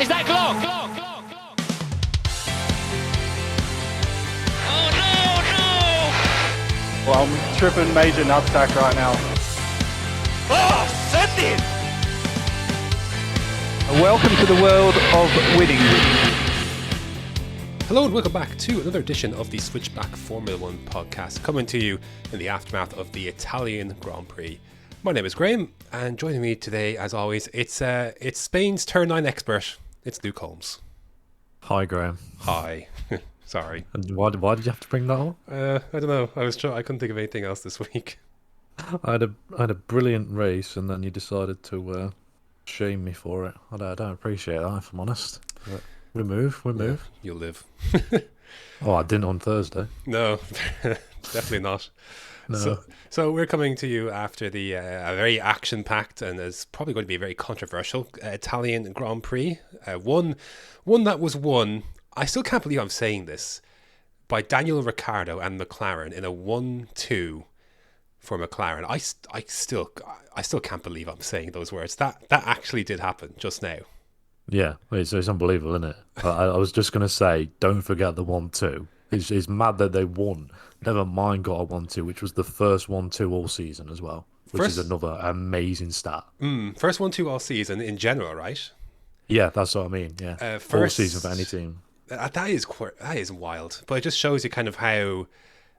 Is that Glock? Glock, Glock, Glock. Oh no, no! Well, I'm tripping major nutsack right now. Oh, send it! Welcome to the world of winning. Hello and welcome back to another edition of the Switchback Formula 1 podcast, coming to you in the aftermath of the Italian Grand Prix. My name is Graham, and joining me today, as always, it's Spain's Turn 9 expert, it's Luke Holmes. Hi, Graham. Hi. Sorry. And why did you have to bring that up? I don't know. I couldn't think of anything else this week. I had a brilliant race, and then you decided to shame me for it. I don't appreciate that, if I'm honest. But we move. Yeah, you'll live. Oh, I didn't on Thursday. No, definitely not. No. So we're coming to you after the a very action-packed and is probably going to be a very controversial Italian Grand Prix. One that was won. I still can't believe I'm saying this, by Daniel Ricciardo and McLaren in a 1-2 for McLaren. I still can't believe I'm saying those words. That actually did happen just now. Yeah, it's unbelievable, isn't it? I was just going to say, don't forget the 1-2. It's mad that they won. Never mind got a 1-2, which was the first 1-2 all season as well, which is another amazing stat. First 1-2 all season in general, right? Yeah, that's what I mean. Yeah, all season for any team. That is wild, but it just shows you kind of how,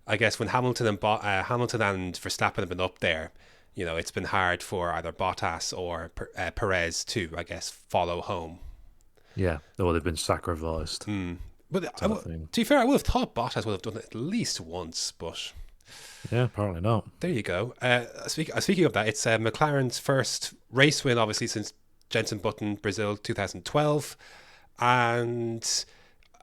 I guess, when Hamilton and Verstappen have been up there, you know, it's been hard for either Bottas or Perez to, I guess, follow home. Yeah, or they've been sacrificed. But to be fair, I would have thought Bottas would have done it at least once, but yeah, apparently not. There you go. Speaking of that, it's McLaren's first race win, obviously, since Jenson Button, Brazil 2012, and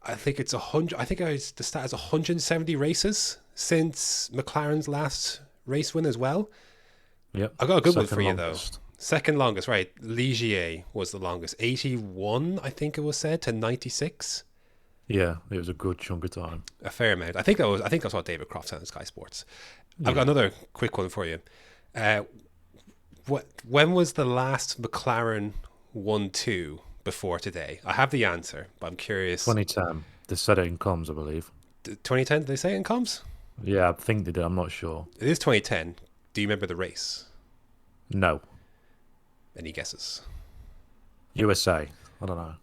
I think it's 100. I think the stat is 170 races since McLaren's last race win as well. Yep. I got a good one for you longest. though. Second longest, right? Ligier was the longest, 81. I think it was said to 96. Yeah, it was a good chunk of time. A fair amount. I think that's what David Croft said on Sky Sports. I've got another quick one for you. When was the last McLaren 1-2 before today? I have the answer, but I'm curious. 2010. They said it in comms, I believe. 2010? Did they say it in comms? Yeah, I think they did. I'm not sure. It is 2010. Do you remember the race? No. Any guesses? USA. I don't know.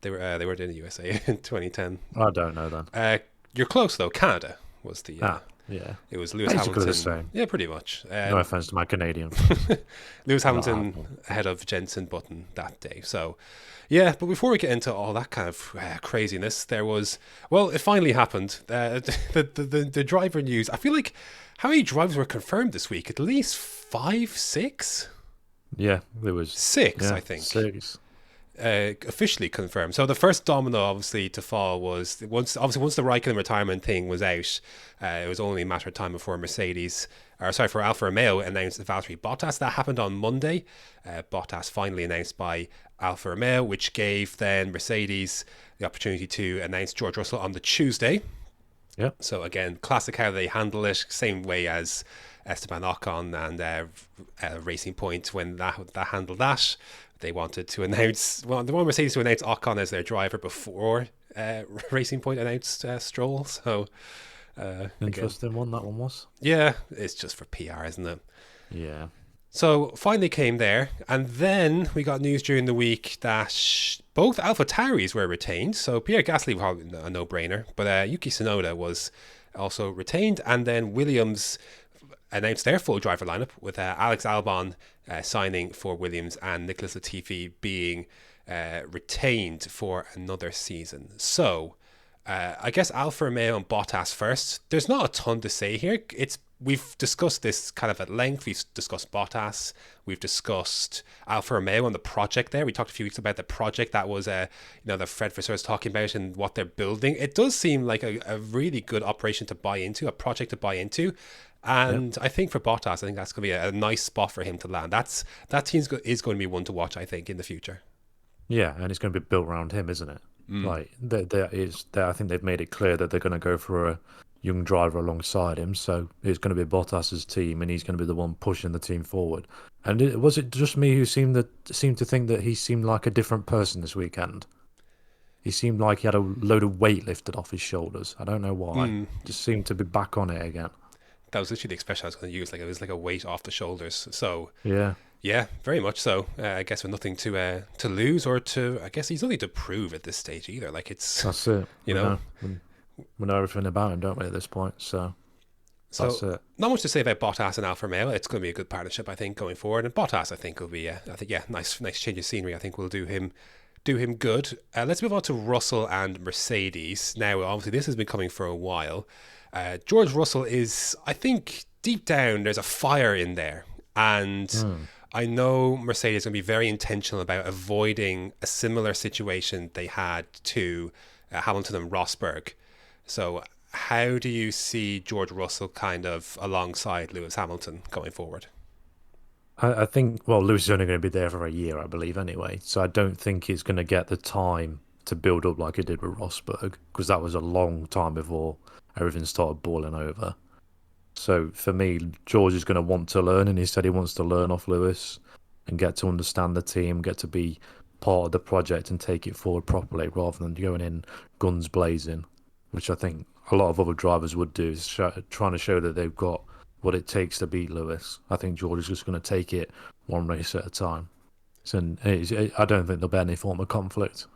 They were in the USA in 2010. I don't know then. You're close though. Canada was the. Yeah. It was Lewis Basically Hamilton. the same. Yeah, pretty much. No offense to my Canadian friends. Lewis Hamilton ahead of Jenson Button that day. So, yeah. But before we get into all that kind of craziness, it finally happened. The driver news. I feel like how many drivers were confirmed this week? At least 5, 6. Yeah, there was 6. I think 6. Officially confirmed. So the first domino, obviously, to fall was once the Raikkonen retirement thing was out. It was only a matter of time before for Alfa Romeo announced Valtteri Bottas. That happened on Monday. Bottas finally announced by Alfa Romeo, which gave then Mercedes the opportunity to announce George Russell on the Tuesday. Yeah. So again, classic how they handle it, same way as Esteban Ocon and Racing Point when that handled that. They wanted to announce, they wanted Mercedes to announce Ocon as their driver before Racing Point announced Stroll. So, interesting one that one was. Yeah, it's just for PR, isn't it? Yeah. So finally came there, and then we got news during the week that both AlphaTauris were retained. So Pierre Gasly was a no-brainer, but Yuki Tsunoda was also retained, and then Williams announced their full driver lineup with Alex Albon signing for Williams and Nicholas Latifi being retained for another season. So I guess Alfa Romeo and Bottas first. There's not a ton to say here. We've discussed this kind of at length. We've discussed Bottas. We've discussed Alfa Romeo and the project there. We talked a few weeks about the project that was, that Fred Vasseur was talking about and what they're building. It does seem like a really good operation to buy into, a project to buy into. And I think for Bottas, I think that's going to be a nice spot for him to land. That team is going to be one to watch, I think, in the future. Yeah, and it's going to be built around him, isn't it? Like I think they've made it clear that they're going to go for young driver alongside him. So it's going to be Bottas's team, and he's going to be the one pushing the team forward. And was it just me who seemed to think that he seemed like a different person this weekend? He seemed like he had a load of weight lifted off his shoulders. I don't know why. Just seemed to be back on it again. That was literally the expression I was going to use. Like, it was like a weight off the shoulders. So yeah, very much so. I guess with nothing to lose or to, I guess he's nothing to prove at this stage either. Like, that's it. You know, we know everything about him, don't we, at this point? So that's it. Not much to say about Bottas and Alfa Romeo. It's going to be a good partnership, I think, going forward. And Bottas, I think, will be, nice change of scenery. I think will do him good. Let's move on to Russell and Mercedes. Now, obviously, this has been coming for a while. George Russell is, I think, deep down, there's a fire in there. And I know Mercedes is going to be very intentional about avoiding a similar situation they had to Hamilton and Rosberg. So how do you see George Russell kind of alongside Lewis Hamilton going forward? I think, well, Lewis is only going to be there for a year, I believe, anyway. So I don't think he's going to get the time to build up like he did with Rosberg, because that was a long time before everything started boiling over. So for me, George is going to want to learn, and he said he wants to learn off Lewis and get to understand the team, get to be part of the project and take it forward properly rather than going in guns blazing, which I think a lot of other drivers would do, is trying to show that they've got what it takes to beat Lewis. I think George is just going to take it one race at a time. So I don't think there'll be any form of conflict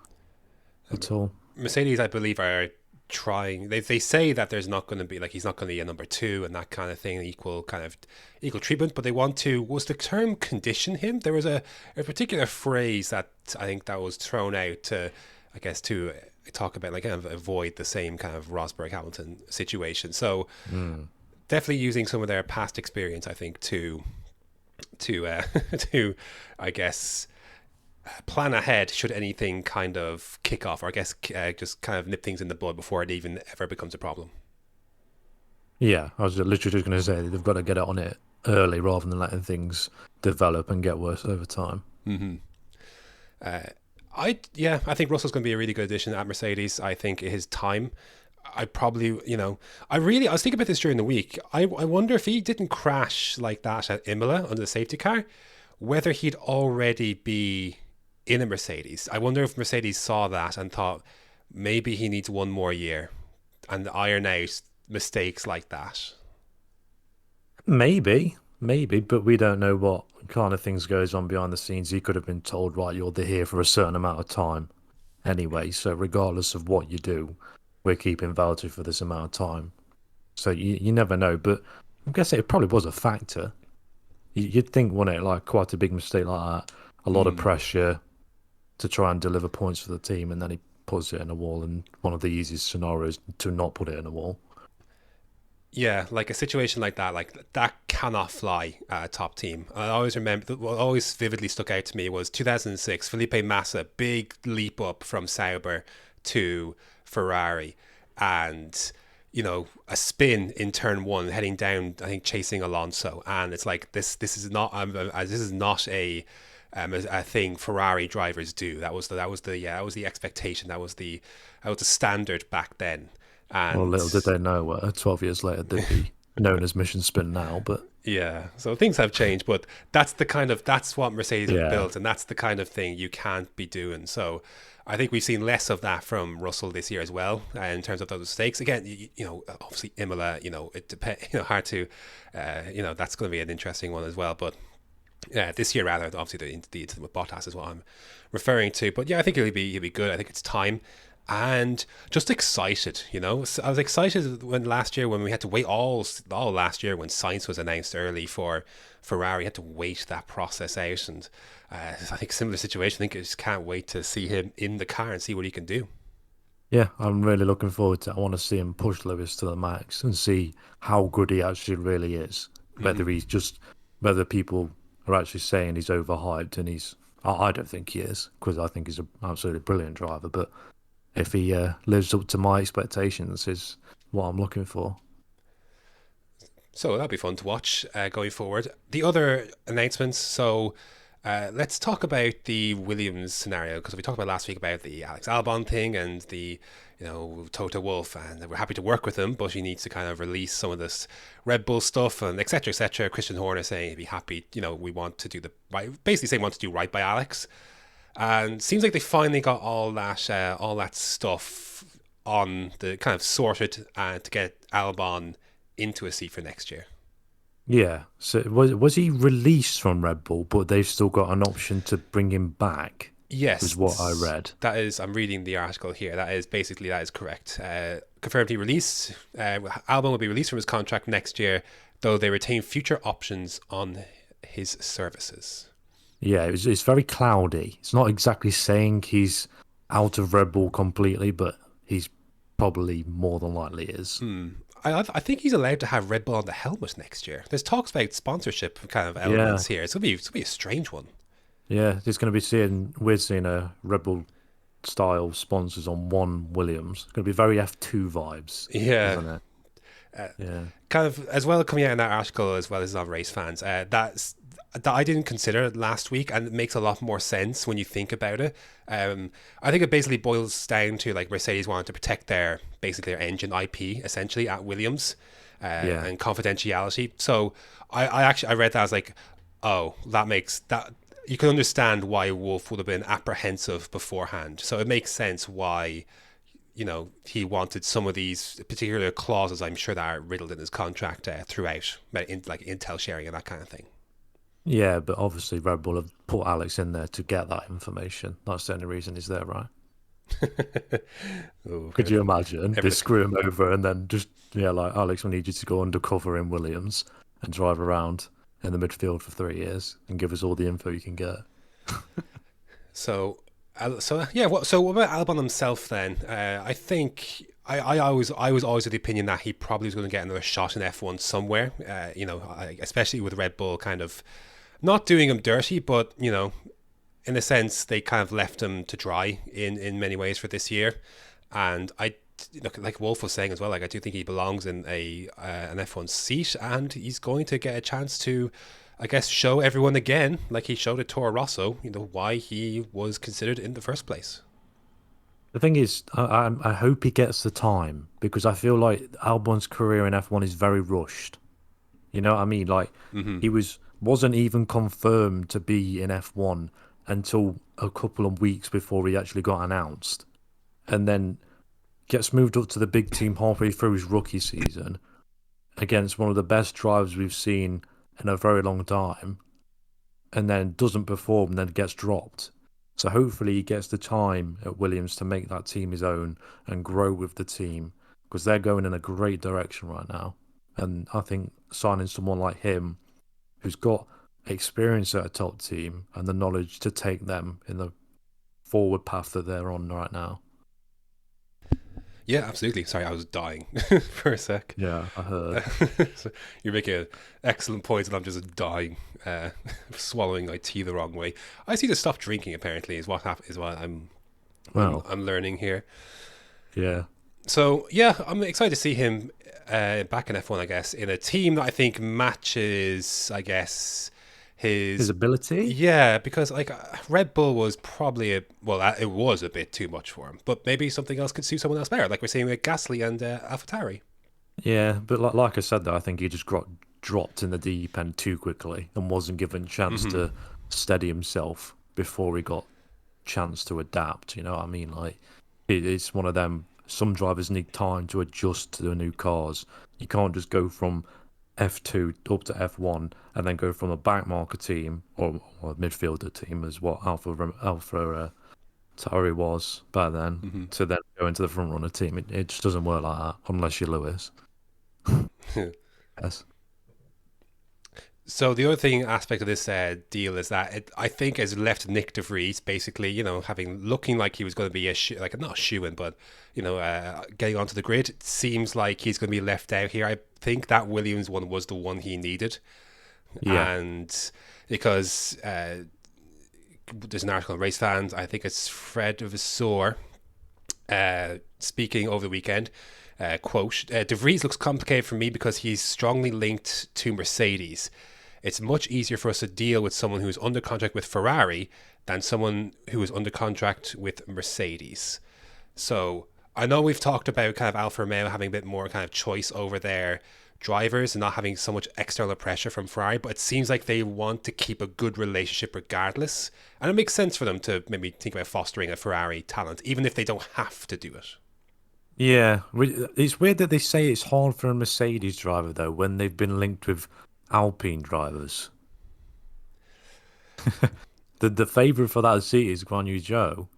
at all. Mercedes, I believe, are trying. They say that there's not going to be, like, he's not going to be a number two and that kind of thing, equal treatment. But they want to. Was the term condition him? There was a particular phrase that I think that was thrown out to, I guess, to talk about, like, kind of avoid the same kind of Rosberg Hamilton situation. So definitely using some of their past experience, I think, to I guess plan ahead should anything kind of kick off, or I guess just kind of nip things in the bud before it even ever becomes a problem. Yeah, I was literally just going to say they've got to get it on it early rather than letting things develop and get worse over time. I think Russell's going to be a really good addition at Mercedes. I think his time, I probably, I was thinking about this during the week. I wonder if he didn't crash like that at Imola under the safety car, whether he'd already be in a Mercedes. I wonder if Mercedes saw that and thought maybe he needs one more year and iron out mistakes like that. Maybe, but we don't know what kind of things goes on behind the scenes. He could have been told, right, you're here for a certain amount of time anyway, so regardless of what you do, we're keeping Valtteri for this amount of time. So you never know, but I'm guessing it probably was a factor. You'd think, wouldn't it, like quite a big mistake like that, a lot of pressure to try and deliver points for the team, and then he puts it in a wall, and one of the easiest scenarios to not put it in a wall. Yeah, like a situation like that cannot fly at a top team. I always remember, what always vividly stuck out to me was 2006, Felipe Massa, big leap up from Sauber to Ferrari, and a spin in turn one, heading down, I think, chasing Alonso, and it's like this is not a thing Ferrari drivers do. That was the expectation. That was the standard back then. And, well, little did they know, 12 years later, they'd be known as mission spin now. But yeah, so things have changed, but that's what Mercedes have built, and that's the kind of thing you can't be doing. So I think we've seen less of that from Russell this year as well, in terms of those mistakes. Again, obviously Imola, it depends, hard to, that's going to be an interesting one as well. But this year, rather, obviously the incident with Bottas is what I'm referring to. But yeah, I think he'll be good. I think it's time. And just excited, So I was excited when we had to wait all last year when Sainz was announced early for Ferrari, had to wait that process out. And I think similar situation. I think I just can't wait to see him in the car and see what he can do. Yeah, I'm really looking forward to it. I want to see him push Lewis to the max and see how good he actually really is. Whether people are actually saying he's overhyped, and I don't think he is, because I think he's an absolutely brilliant driver, but if he lives up to my expectations is what I'm looking for. So that'll be fun to watch going forward. The other announcements, so Let's talk about the Williams scenario, because we talked about last week about the Alex Albon thing and the, Toto Wolff, and we're happy to work with him, but he needs to kind of release some of this Red Bull stuff and etc. etc. Christian Horner saying he'd be happy, we want to do the right, basically saying want to do right by Alex, and seems like they finally got all that stuff on the kind of sorted to get Albon into a seat for next year. Yeah. So was he released from Red Bull, but they've still got an option to bring him back? Yes, is what I read. That is, I'm reading the article here. That is correct. Confirmed he released. Albon will be released from his contract next year, though they retain future options on his services. Yeah, it's very cloudy. It's not exactly saying he's out of Red Bull completely, but he's probably more than likely is. I think he's allowed to have Red Bull on the helmet next year. There's talks about sponsorship kind of elements here. It's gonna be a strange one. Yeah, it's going to be we're seeing a Red Bull style sponsors on one Williams. It's going to be very F2 vibes. Yeah. Isn't it? Yeah. Kind of as well coming out in that article as well as on Race Fans. That I didn't consider last week, and it makes a lot more sense when you think about it. I think it basically boils down to like Mercedes wanted to protect their engine IP essentially at Williams and confidentiality. So I read that, I was like, oh, that makes that. You can understand why Wolff would have been apprehensive beforehand. So it makes sense why, he wanted some of these particular clauses, I'm sure, that are riddled in his contract throughout, like intel sharing and that kind of thing. Yeah, but obviously Red Bull have put Alex in there to get that information. That's the only reason he's there, right? Could you imagine? They screw him over and then just, like, Alex, we need you to go undercover in Williams and drive around in the midfield for 3 years and give us all the info you can get. So what about Albon himself then? I think I was always of the opinion that he probably was going to get another shot in F1 somewhere. Especially with Red Bull kind of not doing him dirty, but in a sense they kind of left him to dry in many ways for this year. And like Wolff was saying as well, like I do think he belongs in an F1 seat, and he's going to get a chance to, I guess, show everyone again, like he showed at Toro Rosso, why he was considered in the first place. The thing is, I hope he gets the time, because I feel like Albon's career in F1 is very rushed. You know what I mean? Like he wasn't even confirmed to be in F1 until a couple of weeks before he actually got announced, and then gets moved up to the big team halfway through his rookie season against one of the best drivers we've seen in a very long time, and then doesn't perform and then gets dropped. So hopefully he gets the time at Williams to make that team his own and grow with the team, because they're going in a great direction right now. And I think signing someone like him, who's got experience at a top team and the knowledge to take them in the forward path that they're on right now. Yeah, absolutely. Sorry, I was dying for a sec. Yeah, I heard. So you're making an excellent point, and I'm just dying, swallowing my tea the wrong way. I see to stop drinking. Apparently, is what I'm learning here. Yeah. So yeah, I'm excited to see him back in F1. I guess in a team that I think matches, I guess, his ability. Yeah, because like Red Bull was probably it was a bit too much for him, but maybe something else could suit someone else better, like we're seeing with Gasly and AlphaTauri. Yeah, but like I said, though, I think he just got dropped in the deep end too quickly and wasn't given a chance to steady himself before he got chance to adapt. You know what I mean? Like it's one of them. Some drivers need time to adjust to the new cars. You can't just go from F2 up to F1 and then go from a backmarker team or a midfielder team, as what Alfa Tauri was back then, to then go into the front runner team. It just doesn't work like that unless you're Lewis. Yes. So the other aspect of this deal is that it, I think, has left Nyck de Vries basically, looking like he was going to be not a shoo-in, but getting onto the grid. It seems like he's going to be left out here. I think that Williams one was the one he needed, and because there's an article on Race Fans, I think it's Fred Vasseur speaking over the weekend. Quote, De Vries looks complicated for me because he's strongly linked to Mercedes. it's much easier for us to deal with someone who's under contract with Ferrari than someone who is under contract with Mercedes. So I know we've talked about kind of Alfa Romeo having a bit more kind of choice over their drivers and not having so much external pressure from Ferrari, but it seems like they want to keep a good relationship regardless. And it makes sense for them to maybe think about fostering a Ferrari talent, even if they don't have to do it. Yeah, it's weird that they say it's hard for a Mercedes driver though when they've been linked with Alpine drivers. The favourite for that seat is Guan Yu Zhou.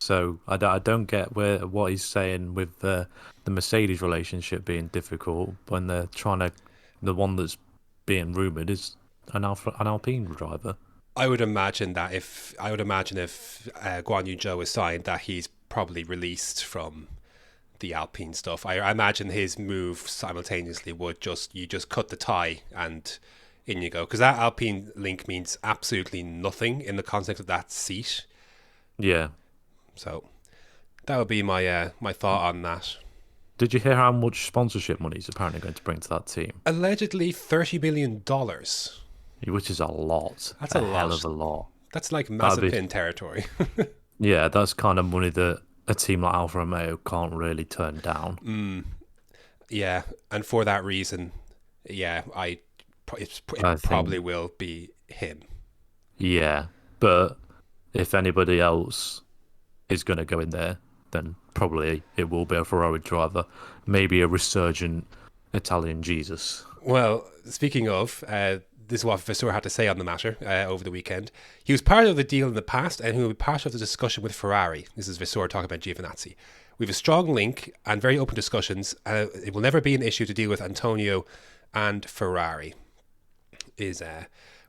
So I don't get what he's saying with the Mercedes relationship being difficult when they're trying to. The one that's being rumoured is an Alpine driver. I would imagine if Guan Yu Zhou is signed, that he's probably released from the Alpine stuff. I imagine his move simultaneously would you just cut the tie and in you go, because that Alpine link means absolutely nothing in the context of that seat. Yeah. So that would be my my thought on that. Did you hear how much sponsorship money he's apparently going to bring to that team? Allegedly $30 billion. Which is a lot. That's a hell lot. of a lot. That's like Mazepin territory. Yeah, that's kind of money that a team like Alfa Romeo can't really turn down. Yeah, and for that reason, yeah, it probably will be him. Yeah, but if anybody else is going to go in there, then probably it will be a Ferrari driver, maybe a resurgent Italian Jesus. Well, speaking of, this is what Vasseur had to say on the matter over the weekend. He was part of the deal in the past and he will be part of the discussion with Ferrari. This is Vasseur talking about Giovinazzi. We have a strong link and very open discussions. It will never be an issue to deal with Antonio and Ferrari, is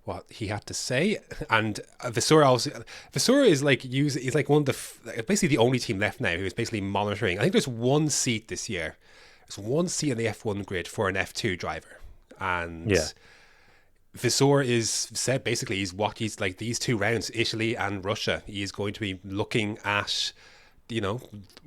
what he had to say. And Vasseur is like he's like one of the basically the only team left now who is basically monitoring. I think there's one seat this year. There's one seat on the F1 grid for an F2 driver, and yeah. Vasseur is said basically he's like these 2 rounds, Italy and Russia. He is going to be looking at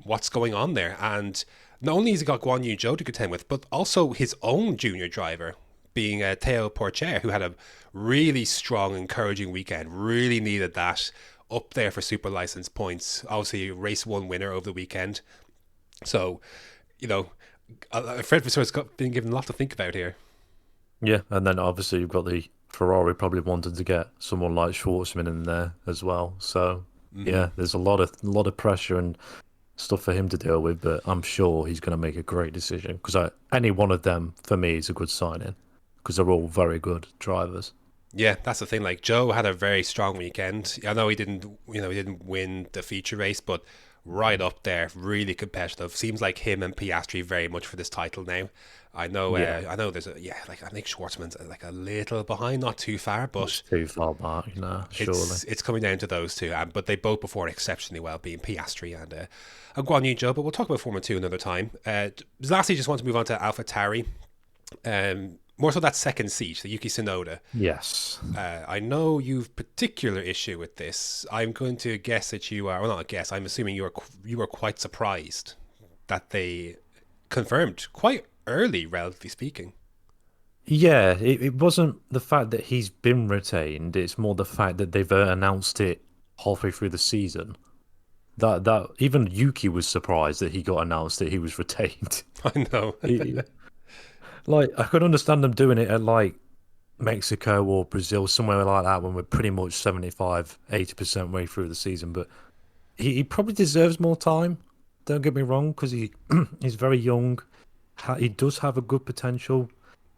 what's going on there, and not only has he got Guan Yu Zhou to contend with, but also his own junior driver, being Theo Porcher, who had a really strong, encouraging weekend. Really needed that up there for super license points. Obviously, race 1 winner over the weekend. So, Fred Vasseur's been given a lot to think about here. Yeah, and then obviously you've got the Ferrari probably wanted to get someone like Schwartzman in there as well. So yeah, there's a lot of pressure and stuff for him to deal with, but I'm sure he's going to make a great decision because any one of them for me is a good signing because they're all very good drivers. Yeah, that's the thing. Like Joe had a very strong weekend. I know he didn't win the feature race, but right up there, really competitive. Seems like him and Piastri very much for this title now. I know. I know. There's I think Schwartzman's like a little behind, not too far, but it's too far back. No, surely it's coming down to those two. But they both performed exceptionally well, being Piastri and Guan Yu Zhou. But we'll talk about Formula 2 another time. Lastly, just want to move on to AlphaTauri. More so that second seat, the Yuki Tsunoda. Yes. I know you've particular issue with this. I'm going to guess that you are. Well, not a guess. I'm assuming you were quite surprised that they confirmed quite early, relatively speaking. Yeah, it wasn't the fact that he's been retained. It's more the fact that they've announced it halfway through the season. That even Yuki was surprised that he got announced that he was retained. I know. I could understand them doing it at like Mexico or Brazil, somewhere like that, when we're pretty much 75-80% way through the season. But he probably deserves more time. Don't get me wrong, because he's very young. He does have a good potential,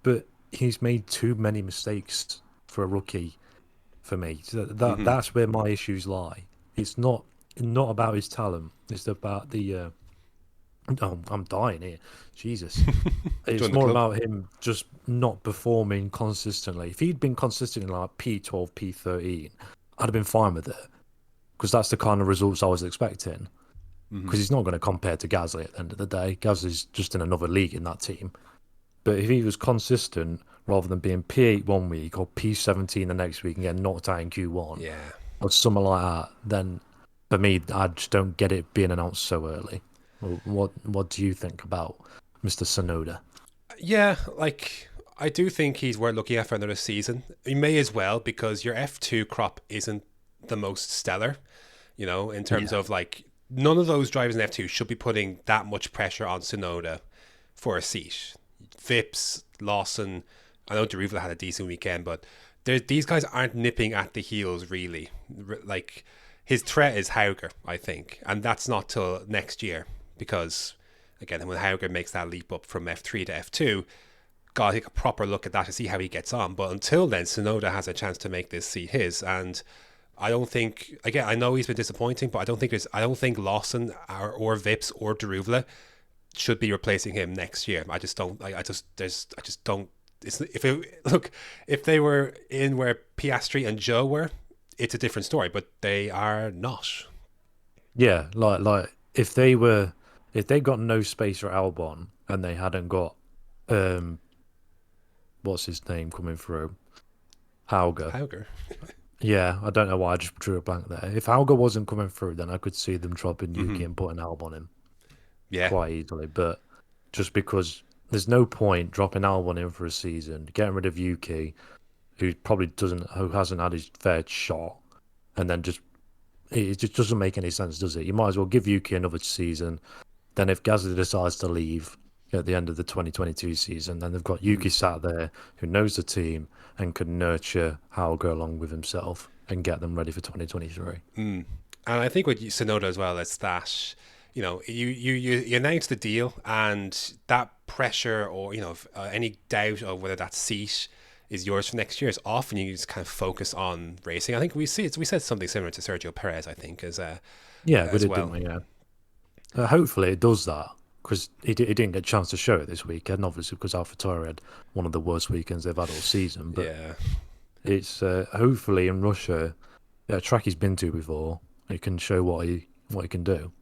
but he's made too many mistakes for a rookie. For me, so that's where my issues lie. It's not about his talent. It's about the. Oh, I'm dying here. Jesus. It's more about him just not performing consistently. If he'd been consistent in like P12, P13, I'd have been fine with it. Because that's the kind of results I was expecting. Because he's not going to compare to Gasly at the end of the day. Gasly's just in another league in that team. But if he was consistent, rather than being P8 one week or P17 the next week and getting knocked out in Q1, or something like that, then for me, I just don't get it being announced so early. What do you think about Mr. Tsunoda? Yeah, like I do think he's worth looking at for another season. He may as well, because your F2 crop isn't the most stellar, in terms of like, none of those drivers in F2 should be putting that much pressure on Tsunoda for a seat. Vips, Lawson, I know Deruvla had a decent weekend, but these guys aren't nipping at the heels really. Like, his threat is Hauger, I think, and that's not till next year, because again, when Hauger makes that leap up from F3 to F2, got to take a proper look at that to see how he gets on. But until then, Tsunoda has a chance to make this seat his, and I don't think, again, I know he's been disappointing, but I don't think Lawson or Vips or Deruvla should be replacing him next year. I just don't. I just don't. If they were in where Piastri and Joe were, it's a different story. But they are not. Yeah, like if they got no space for Albon and they hadn't got what's his name coming through, Hauger. Yeah, I don't know why I just drew a blank there. If Hauger wasn't coming through, then I could see them dropping Yuki and putting Albon in. Yeah, quite easily. But just because there's no point dropping Albon in for a season, getting rid of Yuki, who hasn't had his fair shot, and then it just doesn't make any sense, does it? You might as well give Yuki another season. Then if Gasly decides to leave at the end of the 2022 season, then they've got Yuki sat there who knows the team and can nurture Hauger along with himself and get them ready for 2023. And I think with Tsunoda as well, it's that, you announce the deal, and that pressure or, any doubt of whether that seat is yours for next year is often you just kind of focus on racing. I think we said something similar to Sergio Perez, I think, as we did, didn't we? Yeah. Hopefully it does that, because he didn't get a chance to show it this weekend, obviously, because AlphaTauri had one of the worst weekends they've had all season. But it's hopefully in Russia, a track he's been to before, he can show what he can do.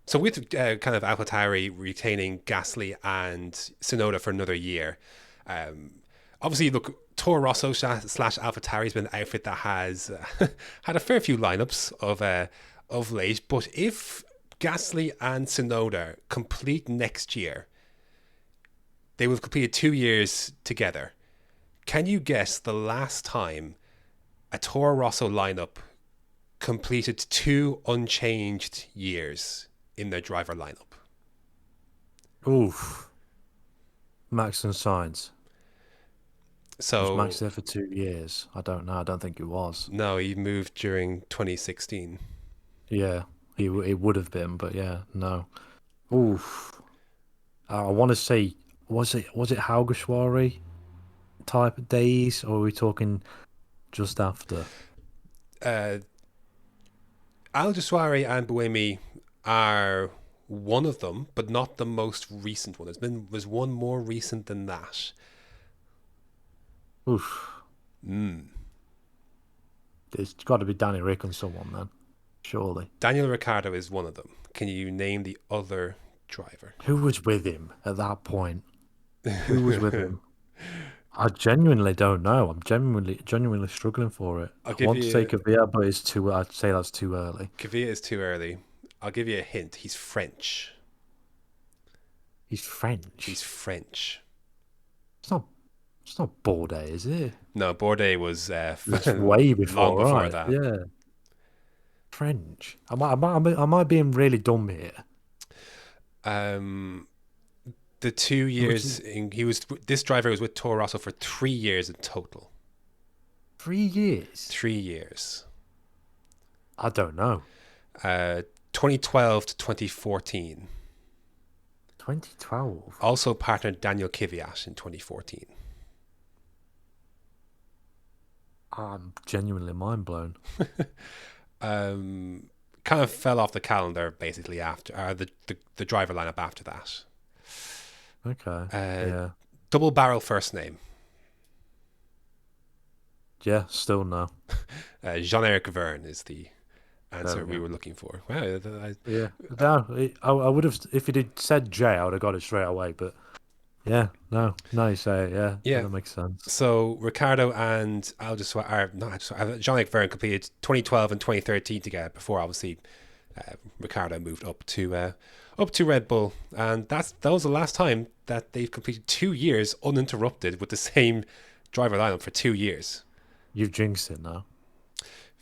So with kind of AlphaTauri retaining Gasly and Tsunoda for another year, obviously, look, Toro Rosso / AlphaTauri has been an outfit that has had a fair few lineups of late. But if Gasly and Tsunoda complete next year, they will have completed 2 years together. Can you guess the last time a Toro Rosso lineup completed 2 unchanged years in their driver lineup? Oof. Max and Sainz. So was Max there for 2 years? I don't know. I don't think it was. No, he moved during 2016. Yeah, it would have been, but yeah, no. Oof. I want to say, was it Haugashwari type of days, or are we talking just after? Al-Jaswari and Buemi are one of them, but not the most recent one. There's one more recent than that. Oof. It's got to be Danny Rick and someone then, surely. Daniel Ricciardo is one of them. Can you name the other driver? Who was with him at that point? Who was with him? I genuinely don't know. I'm genuinely struggling for it. I want to say Kvyat, but I'd say that's too early. Kvyat is too early. I'll give you a hint. He's French. He's French? He's French. It's not Bourdais, is it? No, Bourdais was way before, long before right? that. Yeah. French. Am I being really dumb here? The 2 years this driver was with Toro Rosso for 3 years in total. 3 years? 3 years. I don't know. 2012 to 2014. 2012. Also partnered Daniel Kvyat in 2014. I'm genuinely mind blown. Kind of fell off the calendar basically after the driver lineup after that. Okay. Yeah. Double barrel first name. Yeah, still no. Jean-Eric Verne is the answer we were looking for. Wow. Yeah. No, I would have, if it had said J, I would have got it straight away, but yeah, no, you say it, yeah, that makes sense. So Ricciardo and Jean-Eric Verne completed 2012 and 2013 together before obviously Ricciardo moved up to Red Bull, and that was the last time that they've completed 2 years uninterrupted with the same driver lineup for 2 years. You've jinxed it now.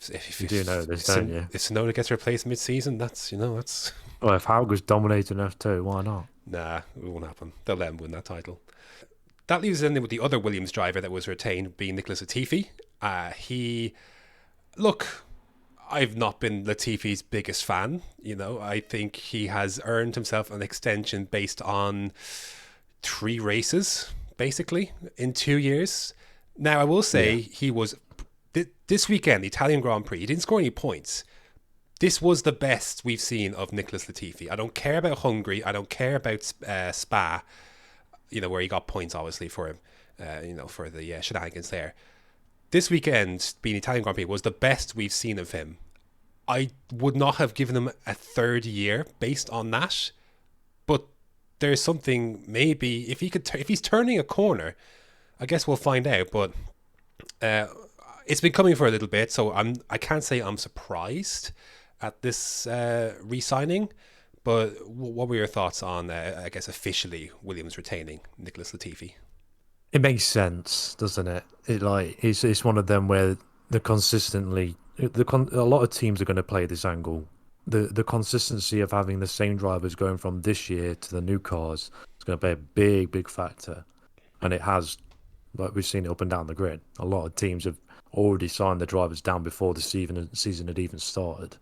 If You do know this, don't you? If Tsunoda gets replaced mid-season, that's. Well, if Hauger's dominating F2, why not? Nah, it won't happen. They'll let him win that title. That leaves us in with the other Williams driver that was retained, being Nicholas Latifi. I've not been Latifi's biggest fan. I think he has earned himself an extension based on 3 races, basically, in 2 years. Now, I will say he was, this weekend, the Italian Grand Prix, he didn't score any points. This was the best we've seen of Nicholas Latifi. I don't care about Hungary. I don't care about Spa, where he got points, obviously, for him, for the shenanigans there. This weekend, being Italian Grand Prix, was the best we've seen of him. I would not have given him a 3rd year based on that, but there's something, maybe if he's turning a corner, I guess we'll find out. But it's been coming for a little bit, so I can't say I'm surprised at this re-signing. But what were your thoughts on, I guess, officially Williams retaining Nicholas Latifi? It makes sense, doesn't it? It's one of them where a lot of teams are going to play this angle. The consistency of having the same drivers going from this year to the new cars is going to be a big factor, and it has. Like we've seen it up and down the grid. A lot of teams have already signed the drivers down before the season had even started.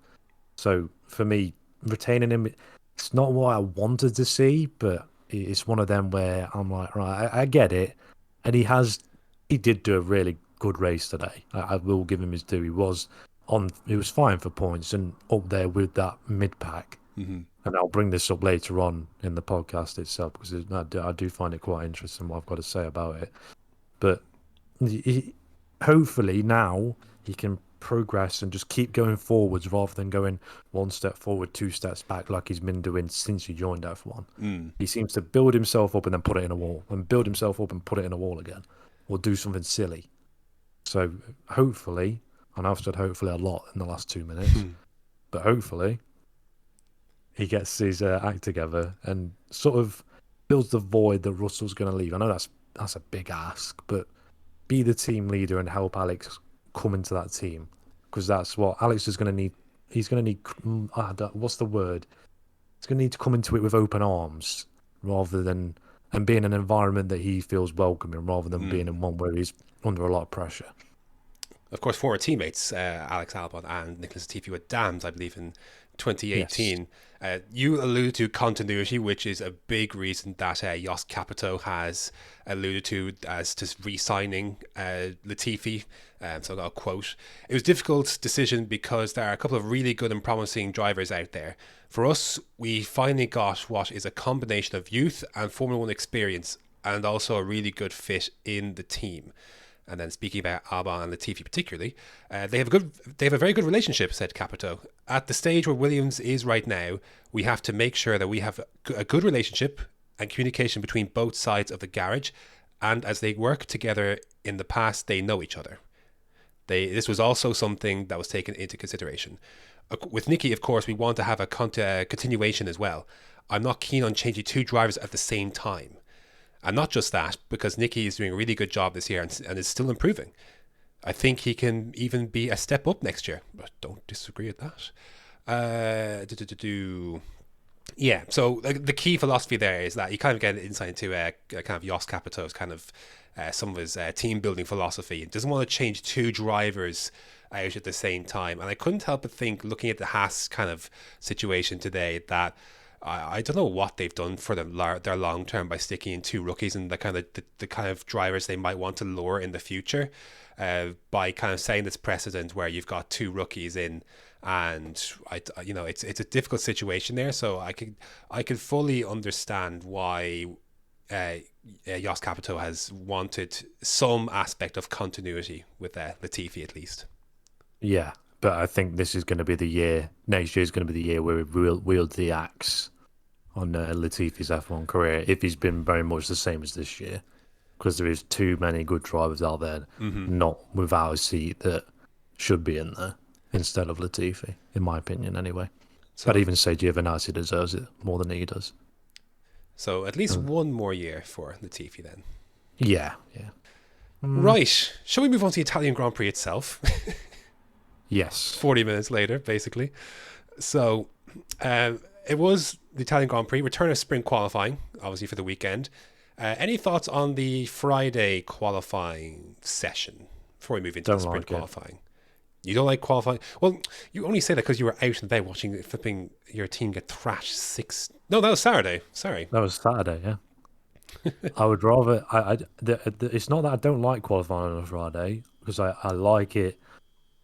So for me, retaining him, it's not what I wanted to see, but it's one of them where I'm like, right, I get it. And he did do a really good race today. I will give him his due. He was fine for points and up there with that mid pack. Mm-hmm. And I'll bring this up later on in the podcast itself because I do find it quite interesting what I've got to say about it. But hopefully now he can progress and just keep going forwards rather than going 1 step forward, 2 steps back like he's been doing since he joined F1. He seems to build himself up and then put it in a wall, and build himself up and put it in a wall again, or do something silly. So hopefully, and I've said hopefully a lot in the last 2 minutes, but hopefully he gets his act together and sort of fills the void that Russell's going to leave. I know that's a big ask, but be the team leader and help Alex come into that team, because that's what Alex is going to need. He's going to need, what's the word? He's going to need to come into it with open arms rather than, and be in an environment that he feels welcoming rather than being in one where he's under a lot of pressure. Of course, former teammates Alex Albon and Nicholas Latifi were damned, I believe, in 2018. Yes. You alluded to continuity, which is a big reason that Jos Capito has alluded to as to re-signing Latifi. So I got a quote. It was a difficult decision because there are a couple of really good and promising drivers out there. For us, we finally got what is a combination of youth and Formula One experience, and also a really good fit in the team. And then speaking about Albon and Latifi particularly, they have a very good relationship, said Capito. At the stage where Williams is right now, we have to make sure that we have a good relationship and communication between both sides of the garage. And as they work together in the past, they know each other. This was also something that was taken into consideration. With Nicky, of course, we want to have a continuation as well. I'm not keen on changing 2 drivers at the same time. And not just that, because Nicky is doing a really good job this year and is still improving. I think he can even be a step up next year. But don't disagree with that. Yeah, so the key philosophy there is that you kind of get insight into kind of Jos Capito's kind of some of his team building philosophy. He doesn't want to change 2 drivers out at the same time. And I couldn't help but think, looking at the Haas kind of situation today, that I don't know what they've done for their long term by sticking in 2 rookies and the kind of drivers they might want to lure in the future, by kind of setting this precedent where you've got 2 rookies in, and it's a difficult situation there. So I could fully understand why Jos Capito has wanted some aspect of continuity with Latifi at least. Yeah. But I think this is going to be the year. Next year is going to be the year where we wield the axe on Latifi's F1 career, if he's been very much the same as this year, because there is too many good drivers out there, not without a seat, that should be in there instead of Latifi, in my opinion, anyway. I'd even say Giovinazzi deserves it more than he does. So at least one more year for Latifi then. Yeah. Right. Shall we move on to the Italian Grand Prix itself? Yes. 40 minutes later, basically. So it was the Italian Grand Prix, return of sprint qualifying, obviously for the weekend. Any thoughts on the Friday qualifying session before we move into the sprint qualifying? You don't like qualifying? Well, you only say that because you were out and about watching flipping your team get thrashed 6... No, that was Saturday. Sorry. That was Saturday, yeah. I would rather... it's not that I don't like qualifying on a Friday, because I like it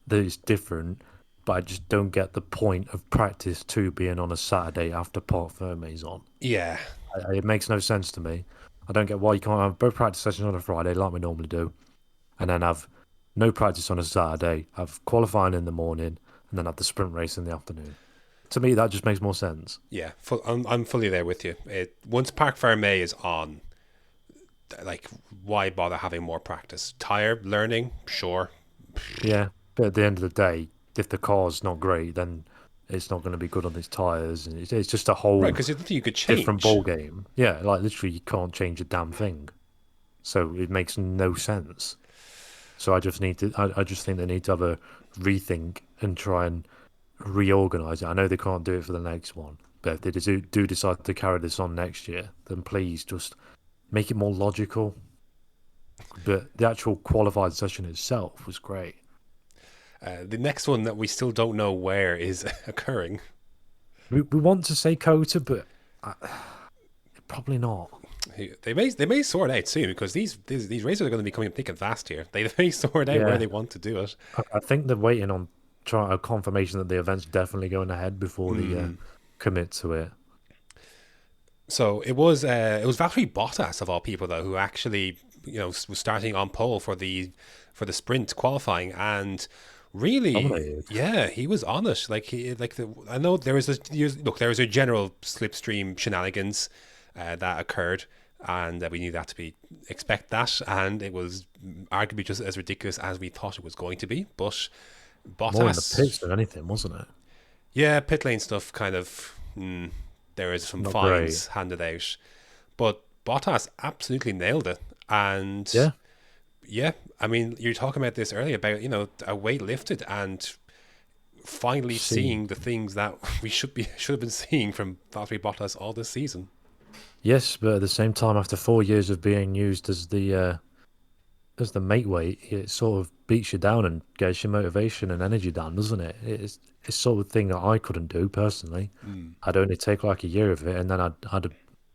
that it's different, but I just don't get the point of practice 2 being on a Saturday after Parc Fermé's on. Yeah. It makes no sense to me. I don't get why you can't have both practice sessions on a Friday like we normally do, and then have no practice on a Saturday, have qualifying in the morning, and then have the sprint race in the afternoon. To me, that just makes more sense. Yeah, I'm fully there with you. Once Parc Fermé is on, like, why bother having more practice? Tired, learning, sure. Yeah, but at the end of the day, if the car's not great, then it's not going to be good on its tyres. And it's just a whole because there's nothing you could change. Different ball game. Yeah, like literally you can't change a damn thing. So it makes no sense. So I just think they need to have a rethink and try and reorganise it. I know they can't do it for the next one, but if they do decide to carry this on next year, then please just make it more logical. But the actual qualified session itself was great. The next one that we still don't know where is occurring. We want to say Kota, but probably not. They may sort it out soon, because these races are going to be coming thick and fast here. They may sort out where they want to do it. I think they're waiting on a confirmation that the event's definitely going ahead before they commit to it. So it was Valtteri Bottas of all people though who actually was starting on pole for the sprint qualifying, and really dominated. Yeah, he was on it. I know there was a general slipstream shenanigans that occurred, and we knew that to expect that, and it was arguably just as ridiculous as we thought it was going to be. But Bottas, more in the pits than anything, wasn't it? Yeah, pit lane stuff kind of. There is some fines handed out, but Bottas absolutely nailed it, and yeah. I mean, you were talking about this earlier about a weight lifted, and finally seeing the things that we should have been seeing from Valtteri Bottas all this season. Yes, but at the same time, after 4 years of being used as the mate weight, it sort of beats you down and gets your motivation and energy down, doesn't it? It's sort of thing that I couldn't do personally. I'd only take like a year of it, and then I'd have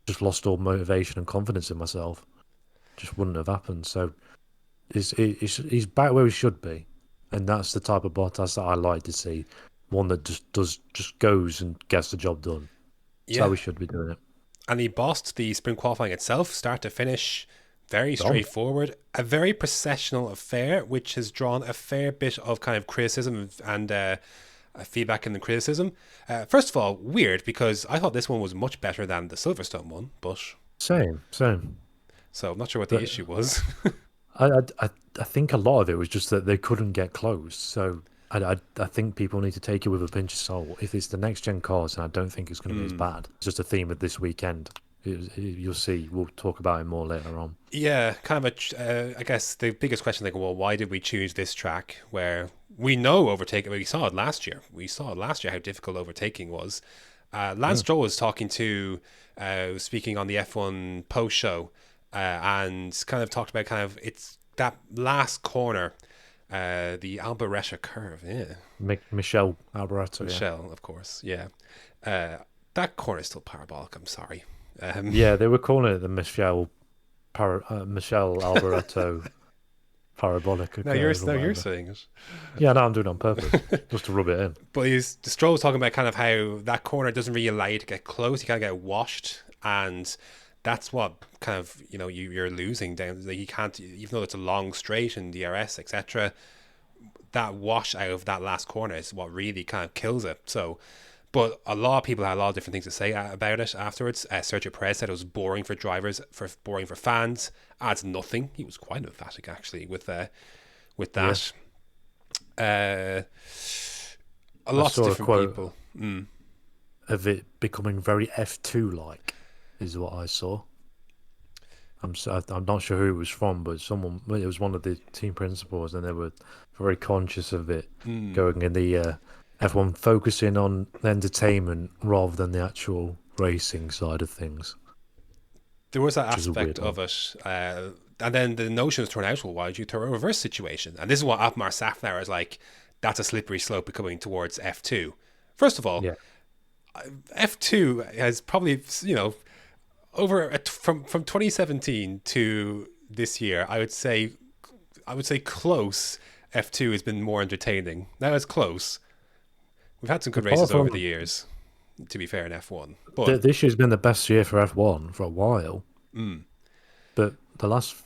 just lost all motivation and confidence in myself. Just wouldn't have happened. So he's back where he should be, and that's the type of Bottas that I like to see. One that just goes and gets the job done. That's how we should be doing it. And he bossed the sprint qualifying itself, start to finish. Very straightforward, a very processional affair, which has drawn a fair bit of kind of criticism and feedback in the criticism. First of all, weird, because I thought this one was much better than the Silverstone one, but same. So I'm not sure what the issue was. I think a lot of it was just that they couldn't get close. So I think people need to take it with a pinch of salt. If it's the next gen cars, and I don't think it's going to be as bad. It's just a theme of this weekend. You'll see. We'll talk about it more later on. Yeah, kind of I guess the biggest question, well, why did we choose this track where we know overtaking? We saw it last year. We saw last year how difficult overtaking was. Lance Stroll was speaking on the F1 post show, and kind of talked about it's that last corner, the Alboreto curve. Yeah, Michelle Alboreto. Michelle, of course. Yeah, that corner is still parabolic. I'm sorry. Yeah, they were calling it the Michelle Alboreto parabolic. No, you're saying it. Yeah, no, I'm doing it on purpose just to rub it in. But Stroll was talking about kind of how that corner doesn't really allow you to get close. You can't get washed, and that's what kind of you're losing down. Like you can't, even though it's a long straight in DRS, etc. That wash out of that last corner is what really kind of kills it. So. But a lot of people had a lot of different things to say about it afterwards. Sergio Perez said it was boring for drivers, boring for fans. Adds nothing. He was quite emphatic actually with that. Yeah. A lot of different people. of it becoming very F2 like, is what I saw. I'm not sure who it was from, but it was one of the team principals, and they were very conscious of it going in the F1, focusing on entertainment rather than the actual racing side of things. There was that aspect of it, and then the notion was thrown out, well, why did you throw a reverse situation? And this is what Alpmar Safnauer is like, that's a slippery slope becoming towards F2. First of all, F2 has probably, from 2017 to this year, I would say close. F2 has been more entertaining. Now it's close. We've had some good races over the years, to be fair, in F1. But this year's been the best year for F1 for a while. But the last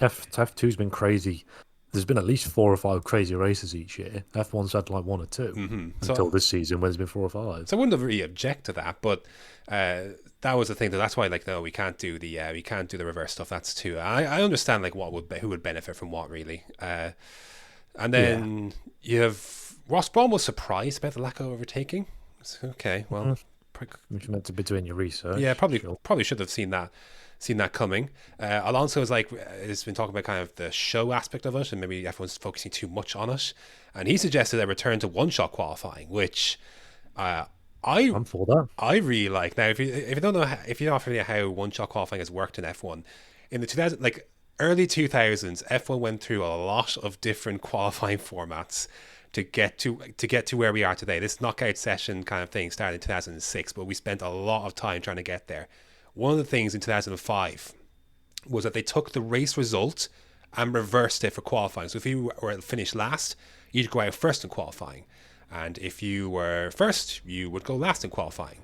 F2's been crazy. There's been at least 4 or 5 crazy races each year. F1's had like 1 or 2 until this season, when there's been 4 or 5. So I wouldn't really object to that, but that was the thing. That's why, no, we can't do the reverse stuff. That's too. I understand who would benefit from what, really. And then you have Ross Brawn was surprised about the lack of overtaking. Okay, well, which meant to be doing your research. Yeah, probably should have seen that coming. Alonso has been talking about kind of the show aspect of it, and maybe everyone's focusing too much on it. And he suggested a return to one-shot qualifying, which I'm for that. I really like. Now, if you don't know how one-shot qualifying has worked in F1, in the early 2000s, F1 went through a lot of different qualifying formats to get to where we are today. This knockout session kind of thing started in 2006, but we spent a lot of time trying to get there. One of the things in 2005 was that they took the race result and reversed it for qualifying. So if you were finished last, you'd go out first in qualifying. And if you were first, you would go last in qualifying.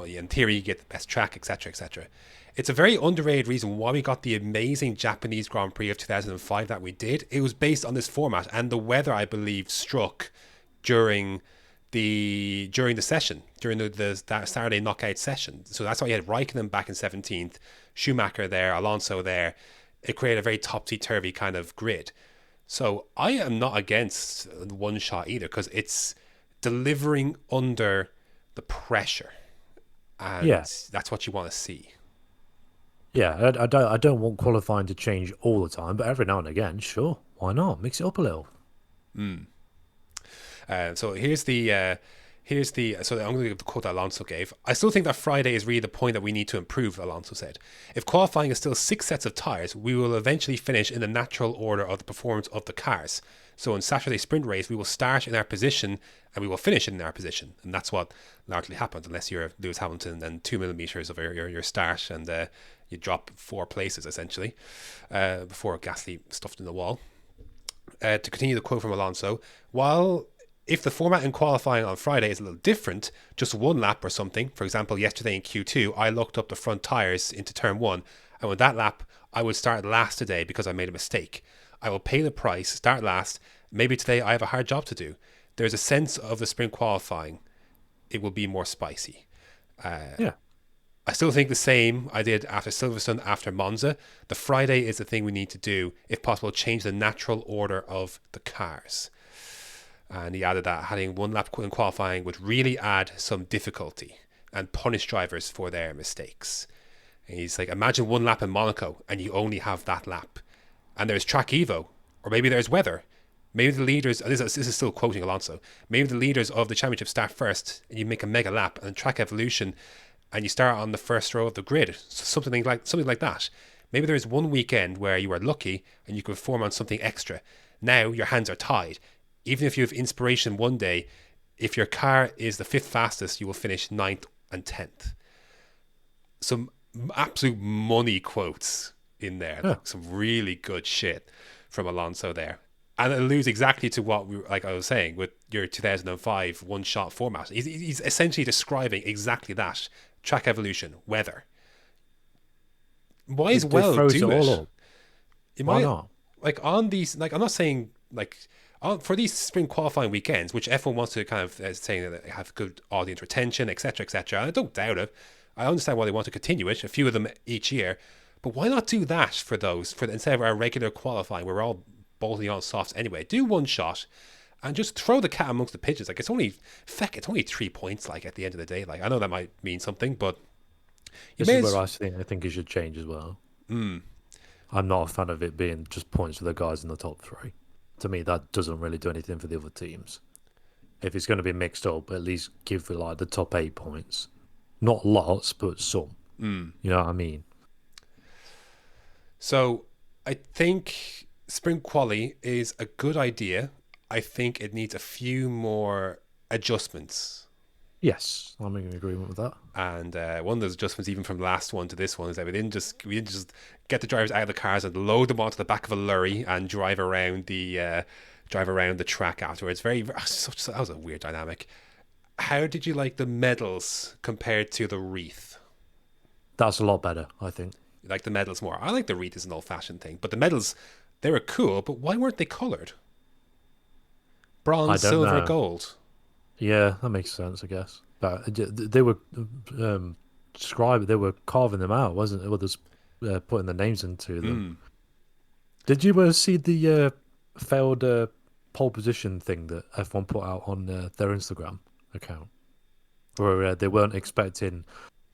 In theory, you get the best track, etc., etc. It's a very underrated reason why we got the amazing Japanese Grand Prix of 2005 that we did. It was based on this format, and the weather, I believe, struck during the session, during that Saturday knockout session. So that's why you had Raikkonen back in 17th, Schumacher there, Alonso there. It created a very topsy-turvy kind of grid. So I am not against one shot either, because it's delivering under the pressure, and that's what you want to see. Yeah, I don't want qualifying to change all the time, but every now and again, sure, why not? Mix it up a little. So here's the so I'm going to give the quote that Alonso gave. I still think that Friday is really the point that we need to improve, Alonso said. If qualifying is still 6 sets of tyres, we will eventually finish in the natural order of the performance of the cars. So in Saturday's sprint race, we will start in our position and we will finish in our position. And that's what largely happens, unless you're Lewis Hamilton and 2 millimeters of your start, and you drop 4 places, essentially, before Gasly stuffed in the wall. To continue the quote from Alonso, if the format in qualifying on Friday is a little different, just 1 lap or something, for example, yesterday in Q2, I looked up the front tyres into turn 1, and with that lap, I would start last today because I made a mistake. I will pay the price, start last. Maybe today I have a hard job to do. There's a sense of the sprint qualifying. It will be more spicy. I still think the same I did after Silverstone, after Monza. The Friday is the thing we need to do. If possible, change the natural order of the cars. And he added that having 1 lap in qualifying would really add some difficulty and punish drivers for their mistakes. And he's like, imagine 1 lap in Monaco and you only have that lap. And there's track evo, or maybe there's weather. Maybe the leaders, this is still quoting Alonso, maybe the leaders of the championship start first and you make a mega lap, and track evolution and you start on the first row of the grid. Something like that. Maybe there's 1 weekend where you are lucky and you can perform on something extra. Now your hands are tied. Even if you have inspiration one day, if your car is the 5th fastest, you will finish 9th and 10th. Some absolute money quotes in there. Yeah. Some really good shit from Alonso there. And it alludes exactly to what I was saying with your 2005 one-shot format. He's essentially describing exactly that. Track evolution, weather. Might as well do it. Why not? Like on these, like I'm not saying for these sprint qualifying weekends, which F1 wants to kind of saying that they have good audience retention, etc., etc. I don't doubt it. I understand why they want to continue it, a few of them each year. But why not do that for instead of our regular qualifying, where we're all bolting on softs anyway? Do one shot, and just throw the cat amongst the pigeons. Like, it's only 3 points. Like, at the end of the day, like, I know that might mean something, but This is where I think it should change as well. I'm not a fan of it being just points for the guys in the top 3. To me, that doesn't really do anything for the other teams. If it's going to be mixed up, at least give like the top 8 points. Not lots, but some. You know what I mean? So I think sprint quali is a good idea. I think it needs a few more adjustments. Yes, I'm in agreement with that. And one of those adjustments, even from the last one to this one, is that we didn't just get the drivers out of the cars and load them onto the back of a lorry and drive around the track afterwards. That was a weird dynamic. How did you like the medals compared to the wreath? That's a lot better, I think. You like the medals more? I like the wreath as an old-fashioned thing, but the medals, they were cool. But why weren't they coloured? Bronze, silver, gold. Yeah, that makes sense, I guess. But they were they were carving them out, wasn't it? Well, just putting the names into them. Did you see the failed pole position thing that F1 put out on their Instagram account, where they weren't expecting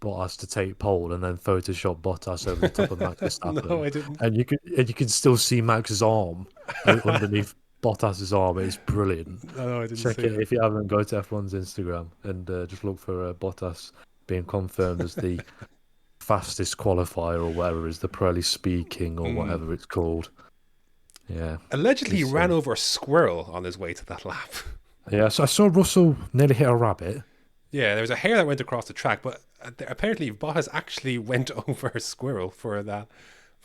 Bottas to take pole and then Photoshop Bottas over the top of Max Verstappen? No, I didn't. And you can still see Max's arm underneath Bottas's arm. It's brilliant. No, I didn't. Check it if you haven't. Go to F1's Instagram and just look for Bottas being confirmed as the fastest qualifier or whatever is the Pirelli speaking or whatever it's called. Yeah. Allegedly, he ran over a squirrel on his way to that lap. Yeah, so I saw Russell nearly hit a rabbit. Yeah, there was a hare that went across the track, but apparently Bottas actually went over a squirrel for that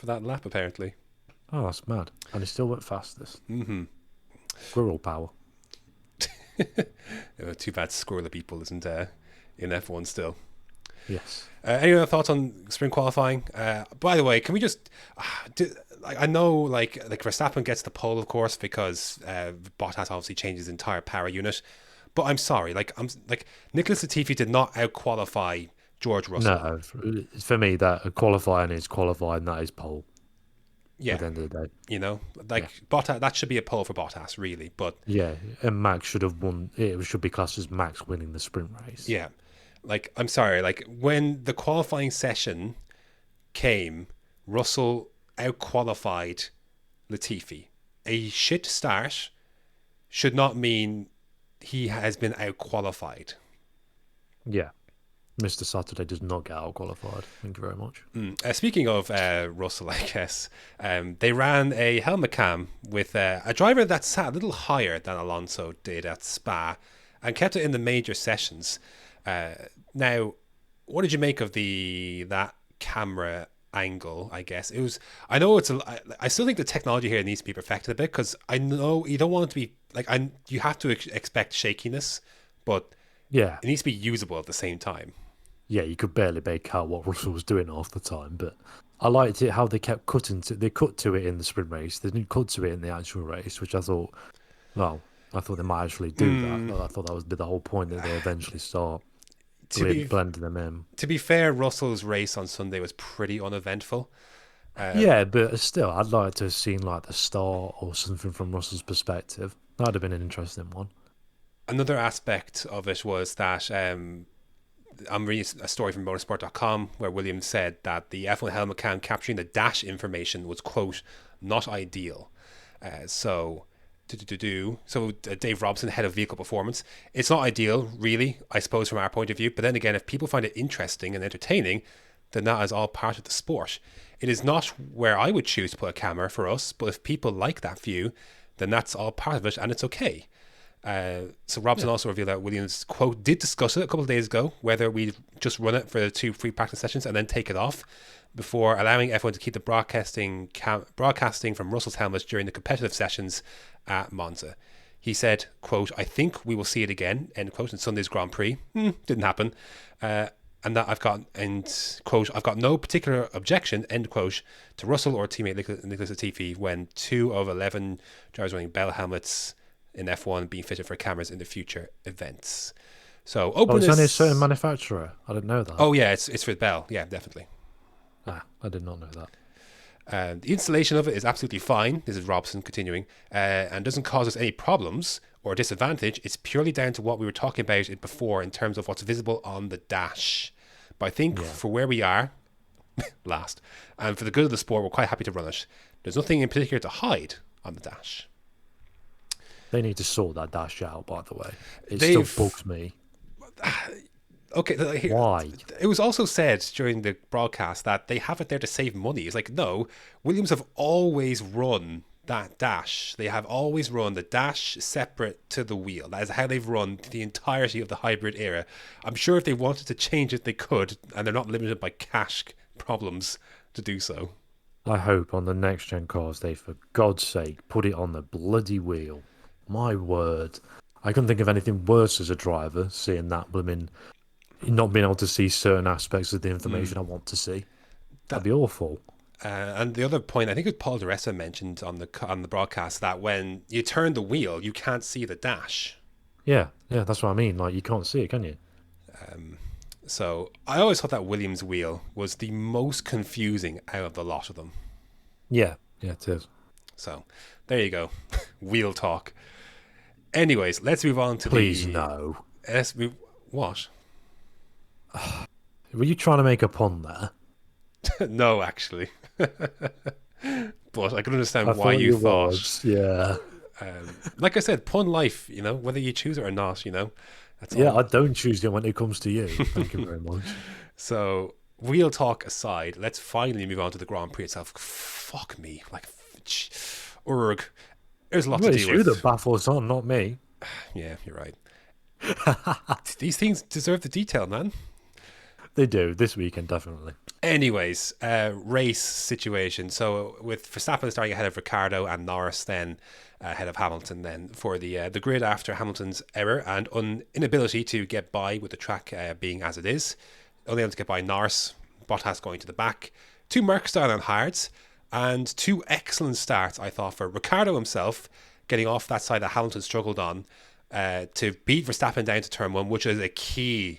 lap. Apparently. Oh, that's mad. And he still went fastest. Squirrel power. Too bad squirrely people isn't in F1 still. Yes. Any other thoughts on sprint qualifying? By the way, can we just... I know like Verstappen gets the pole, of course, because Bottas obviously changed his entire power unit. But I'm sorry, Nicholas Latifi did not out-qualify George Russell. No, for me, that qualifying is qualifying, that is pole. Yeah. At the end of the day. Bottas, that should be a pole for Bottas, really. But yeah, and Max should have won. It should be classed as Max winning the sprint race. Yeah. I'm sorry, when the qualifying session came, Russell out-qualified Latifi. A shit start should not mean he has been out-qualified. Yeah. Mr. Saturday does not get out-qualified. Thank you very much. Speaking of Russell, I guess, they ran a helmet cam with a driver that sat a little higher than Alonso did at Spa and kept it in the major sessions. Now, what did you make of that camera angle? I guess it was. I know I still think the technology here needs to be perfected a bit, because I know you don't want it to be you have to expect shakiness, but yeah, it needs to be usable at the same time. Yeah, you could barely make out what Russell was doing half the time, but I liked it how they kept cutting to. They cut to it in the sprint race. They didn't cut to it in the actual race, which I thought they might actually do that. I thought that was the whole point, that they eventually start blending them in. To be fair, Russell's race on Sunday was pretty uneventful. Yeah, but still, I'd like to have seen the start or something from Russell's perspective. That'd have been an interesting one. Another aspect of it was that I'm reading a story from motorsport.com where Williams said that the F1 helmet cam capturing the dash information was, quote, not ideal. So Dave Robson, head of vehicle performance, it's not ideal, really, I suppose, from our point of view. But then again, if people find it interesting and entertaining, then that is all part of the sport. It is not where I would choose to put a camera for us, but if people like that view, then that's all part of it, and it's okay. So Robson also revealed that Williams, quote, did discuss it a couple of days ago, whether we just run it for the 2 free practice sessions and then take it off, before allowing F1 to keep the broadcasting from Russell's helmet during the competitive sessions at Monza. He said, quote, I think we will see it again, end quote, in Sunday's Grand Prix. Didn't happen. And that quote, I've got no particular objection, end quote, to Russell or teammate Nicholas Latifi when 2 of 11 drivers wearing Bell helmets in F1 being fitted for cameras in the future events. So openness. It's only a certain manufacturer. I didn't know that. Oh yeah, it's for Bell. Yeah, definitely. I did not know The installation of it is absolutely fine. This is Robson continuing, and doesn't cause us any problems or disadvantage. It's purely down to what we were talking about it before in terms of what's visible on the dash. But I think for where we are, last, and for the good of the sport, we're quite happy to run it. There's nothing in particular to hide on the dash. They need to sort that dash out, by the way. It still bugs me. Okay, why? It was also said during the broadcast that they have it there to save money. It's like, no, Williams have always run that dash. They have always run the dash separate to the wheel. That is how they've run the entirety of the hybrid era. I'm sure if they wanted to change it, they could, and they're not limited by cash problems to do so. I hope on the next gen cars they, for God's sake, put it on the bloody wheel. My word. I couldn't think of anything worse as a driver, seeing that blooming, not being able to see certain aspects of the information I want to see. That'd be awful. And the other point, I think it was Paul di Resta mentioned on the broadcast, that when you turn the wheel, you can't see the dash. Yeah, that's what I mean. Like, you can't see it, can you? So I always thought that Williams wheel was the most confusing out of the lot of them. Yeah, it is. So there you go. Wheel talk. Anyways, let's move on to Please no. Let's move. What? Were you trying to make a pun there? No, actually. But I can understand why you thought. Yeah. Like I said, pun life, whether you choose it or not, That's all. I don't choose it when it comes to you. Thank you very much. So, wheel talk aside, let's finally move on to the Grand Prix itself. Fuck me. Urgh. There's a lot to deal with. It's you that baffles on, not me. Yeah, you're right. These things deserve the detail, man. They do, this weekend, definitely. Anyways, race situation. So, with Verstappen starting ahead of Ricciardo and Norris then ahead of Hamilton then for the grid after Hamilton's error and inability to get by with the track being as it is. Only able to get by Norris, Bottas going to the back. 2 Mercs down on hards and 2 excellent starts, I thought, for Ricciardo himself, getting off that side that Hamilton struggled on to beat Verstappen down to turn 1, which is a key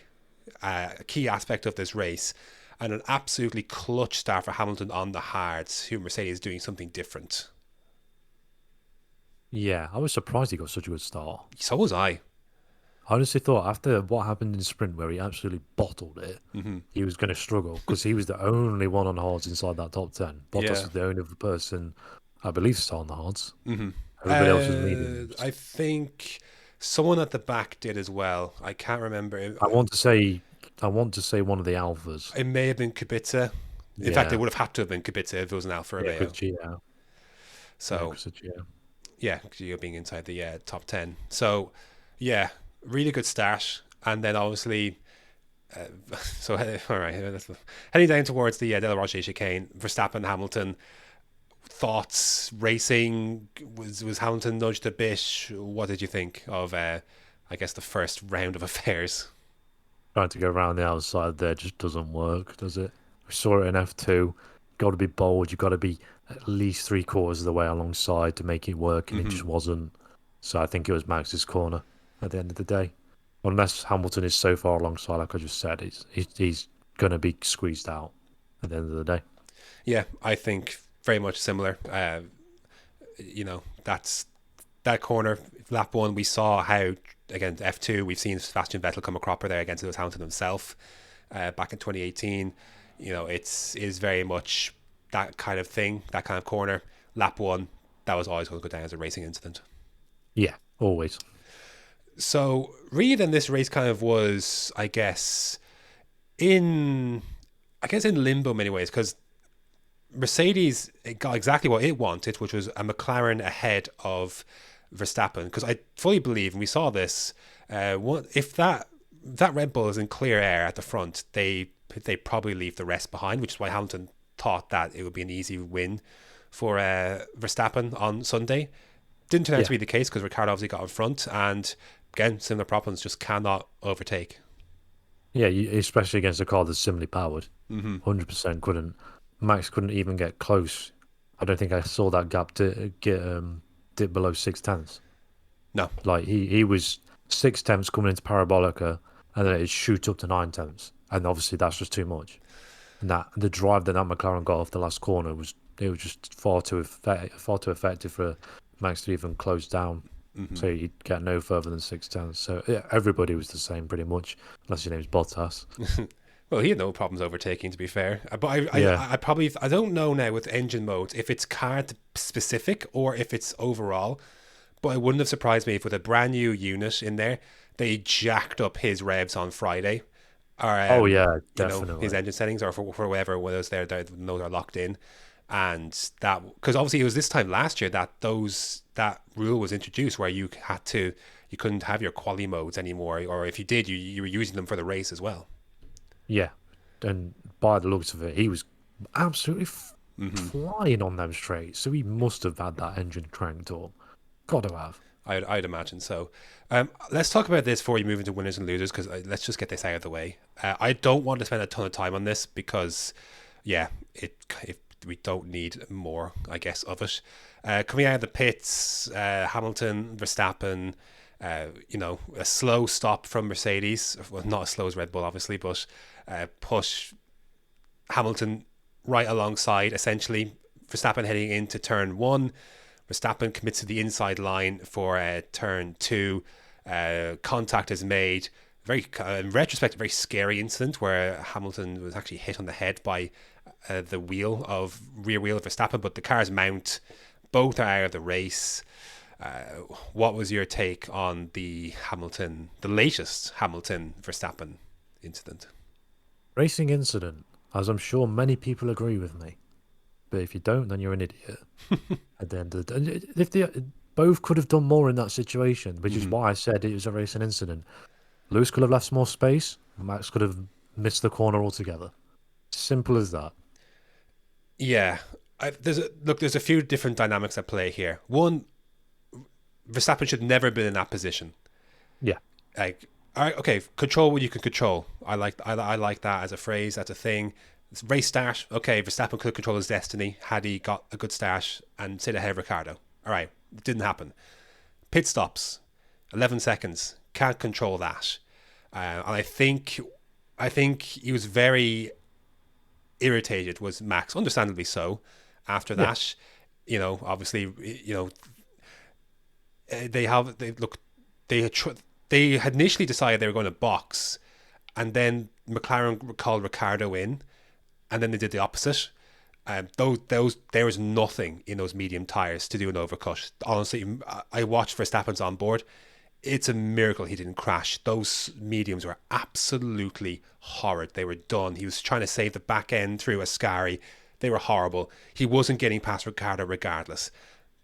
aspect of this race. And an absolutely clutch start for Hamilton on the hards, who Mercedes is doing something different. Yeah, I was surprised he got such a good start. So was I. I honestly thought after what happened in the sprint where he absolutely bottled it, he was going to struggle because he was the only one on hards inside that top 10. Bottas was the only other person, I believe, to start on the hards. Everybody else was mediums. I think someone at the back did as well. I can't remember. I want to say one of the Alphas. It may have been Kubica. In fact, it would have had to have been Kubica if it was an Alfa Romeo. So, Gio being inside the top 10. So, really good start. And then obviously, all right, heading down towards the De La Roche chicane, Verstappen, Hamilton. Thoughts, racing, was Hamilton nudged a bit? What did you think of, I guess, the first round of affairs? Trying to go around the outside there just doesn't work, does it? We saw it in F2. Got to be bold. You've got to be at least 3/4 of the way alongside to make it work, and it just wasn't. So I think it was Max's corner at the end of the day. Unless Hamilton is so far alongside, like I just said, he's going to be squeezed out at the end of the day. Yeah, I think very much similar. That's that corner, lap 1, we saw how, again, F2, we've seen Sebastian Vettel come a cropper there against Lewis Hamilton himself back in 2018. It is very much that kind of thing, that kind of corner. Lap 1, that was always going to go down as a racing incident. Yeah, always. So, really then this race kind of was, I guess in limbo in many ways, because Mercedes got exactly what it wanted, which was a McLaren ahead of Verstappen. Because I fully believe, and we saw this, if that Red Bull is in clear air at the front, they probably leave the rest behind, which is why Hamilton thought that it would be an easy win for Verstappen on Sunday. Didn't turn out to be the case because Ricciardo obviously got in front, and again, similar problems, just cannot overtake. Yeah, especially against a car that's similarly powered. 100% couldn't. Max couldn't even get close. I don't think I saw that gap dip below 6/10. No. Like, he was 6/10 coming into Parabolica, and then it shoot up to 9/10. And obviously that's just too much. And the drive that McLaren got off the last corner was It was just far too effective for Max to even close down. So you'd get no further than 6 tenths. So yeah, everybody was the same pretty much, unless your name's Bottas. Well, he had no problems overtaking, to be fair. But Yeah. I don't know now with engine modes if it's car specific or if it's overall. But it wouldn't have surprised me if with a brand new unit in there, they jacked up his revs on Friday. Or, Oh yeah, you know, definitely. his engine settings, or for whatever was there, those are locked in. And that, because obviously it was this time last year that that rule was introduced where you couldn't have your quali modes anymore, or if you did, you were using them for the race as well. Yeah, and by the looks of it, he was absolutely flying on them straight. So he must have had that engine cranked up. Got to have. I'd imagine so. Let's talk about this before you move into winners and losers, because let's just get this out of the way. I don't want to spend a ton of time on this because, yeah, we don't need more, I guess, of it. Coming out of the pits, Hamilton, Verstappen, a slow stop from Mercedes. Well, not as slow as Red Bull, obviously, but push Hamilton right alongside, essentially. Verstappen heading into turn 1. Verstappen commits to the inside line for turn 2. Contact is made. In retrospect, a very scary incident where Hamilton was actually hit on the head by the rear wheel of Verstappen, but the cars mount. Both are out of the race. What was your take on the latest Hamilton Verstappen incident? Racing incident, as I'm sure many people agree with me. But if you don't, then you're an idiot. At the end of the day, if they both could have done more in that situation, which is why I said it was a racing incident. Lewis could have left more space. Max could have missed the corner altogether. Simple as that. Yeah, there's a few different dynamics at play here. One, Verstappen should never have been in that position. Yeah. Like, all right, okay, control what you can control. I like that as a phrase, as a thing. Race start, okay, Verstappen could control his destiny had he got a good start and sit ahead of Ricciardo. All right, it didn't happen. Pit stops, 11 seconds, can't control that. And I think he was very irritated, was Max, understandably so. After that, obviously, they had initially decided they were going to box, and then McLaren called Ricciardo in, and then they did the opposite. There was nothing in those medium tires to do an overcut. Honestly, I watched Verstappen's on board. It's a miracle he didn't crash. Those mediums were absolutely horrid. They were done. He was trying to save the back end through Ascari. They were horrible. He wasn't getting past Ricciardo regardless.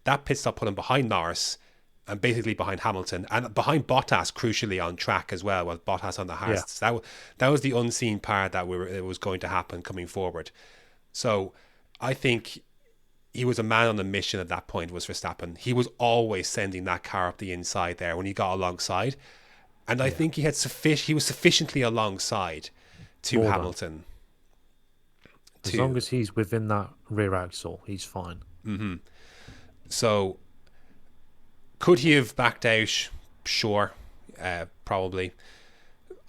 That pit stop put him behind Norris and basically behind Hamilton and behind Bottas, crucially on track as well, with Bottas on the hards. Yeah. That was the unseen part that it was going to happen coming forward. So I think he was a man on a mission at that point, was Verstappen. He was always sending that car up the inside there when he got alongside. And I think he was sufficiently alongside to Hamilton. As long as he's within that rear axle, he's fine. Mm-hmm. So, could he have backed out? Sure, probably.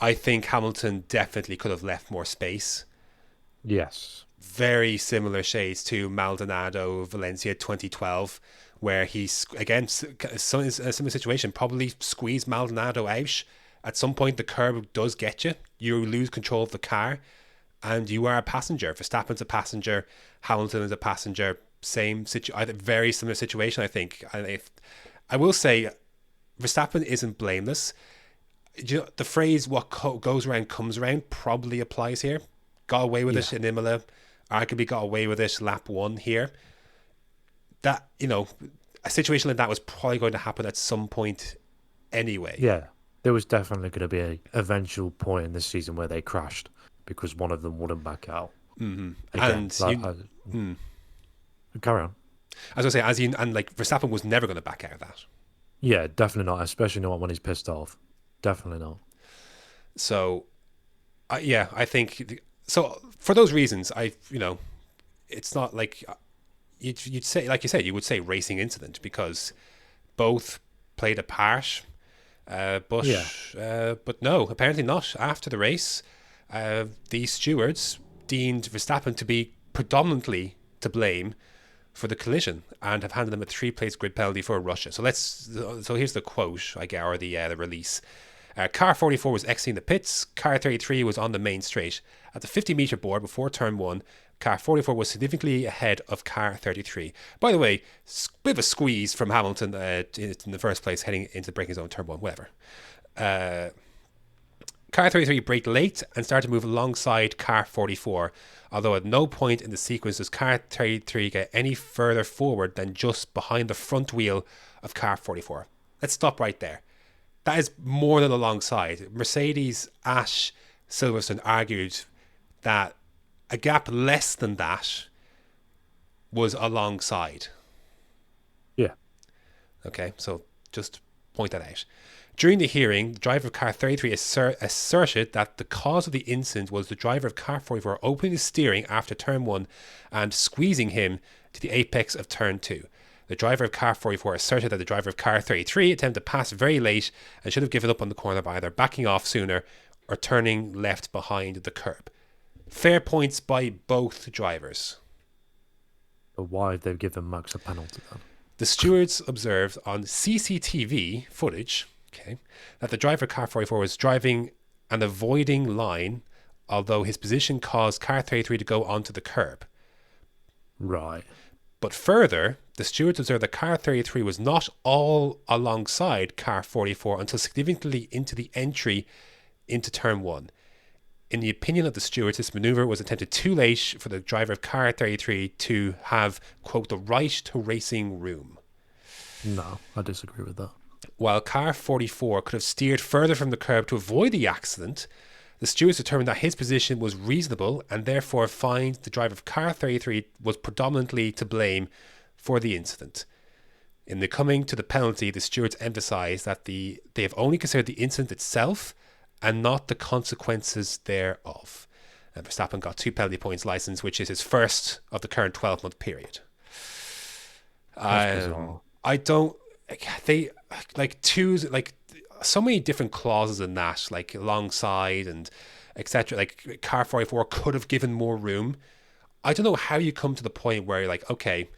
I think Hamilton definitely could have left more space. Yes. Very similar shades to Maldonado, Valencia 2012, where he's, again, a similar situation, probably squeezed Maldonado out. At some point, the curb does get you. You lose control of the car, and you are a passenger. Verstappen's a passenger. Hamilton is a passenger. Very similar situation, I think. I will say, Verstappen isn't blameless. The phrase "what goes around comes around" probably applies here. Got away with it in Imola. Arguably got away with it lap 1 here. That, a situation like that was probably going to happen at some point anyway. Yeah, there was definitely going to be an eventual point in this season where they crashed because one of them wouldn't back out. Mm-hmm. Again, carry on. As I say, Verstappen was never going to back out of that. Yeah, definitely not, especially not when he's pissed off. Definitely not. So, I think... So, for those reasons, it's not like... You'd say, like you said, you would say racing incident because both played a part, but no, apparently not. After the race, the stewards deemed Verstappen to be predominantly to blame for the collision and have handed them a 3-place grid penalty for Russia. So here's the quote I get, or the release. Car 44 was exiting the pits. Car 33 was on the main straight. At the 50-metre board before turn 1, car 44 was significantly ahead of car 33. By the way, bit of a squeeze from Hamilton in the first place, heading into the braking zone, turn 1, whatever. Car 33 braked late and started to move alongside car 44, although at no point in the sequence does car 33 get any further forward than just behind the front wheel of car 44. Let's stop right there. That is more than alongside. Mercedes at Silverstone argued that a gap less than that was alongside. Yeah. Okay, so just point that out. During the hearing, the driver of car 33 asserted that the cause of the incident was the driver of car 44 opening the steering after turn 1 and squeezing him to the apex of turn 2. The driver of car 44 asserted that the driver of car 33 attempted to pass very late and should have given up on the corner by either backing off sooner or turning left behind the curb. Fair points by both drivers. But why have they given Max a penalty then? The stewards observed on CCTV footage, that the driver of car 44 was driving an avoiding line, although his position caused car 33 to go onto the curb. Right. But further, the stewards observed that car 33 was not all alongside car 44 until significantly into the entry into turn 1. In the opinion of the stewards, this manoeuvre was attempted too late for the driver of car 33 to have, quote, the right to racing room. No, I disagree with that. While car 44 could have steered further from the curb to avoid the accident, the stewards determined that his position was reasonable and therefore fined the driver of car 33 was predominantly to blame for the incident. In the coming to the penalty, the stewards emphasised that they have only considered the incident itself and not the consequences thereof. And Verstappen got 2 penalty points licensed, which is his first of the current 12-month period. I don't... They so many different clauses in that, like alongside and etc. Like car 44 could have given more room. I don't know how you come to the point where you're like, okay,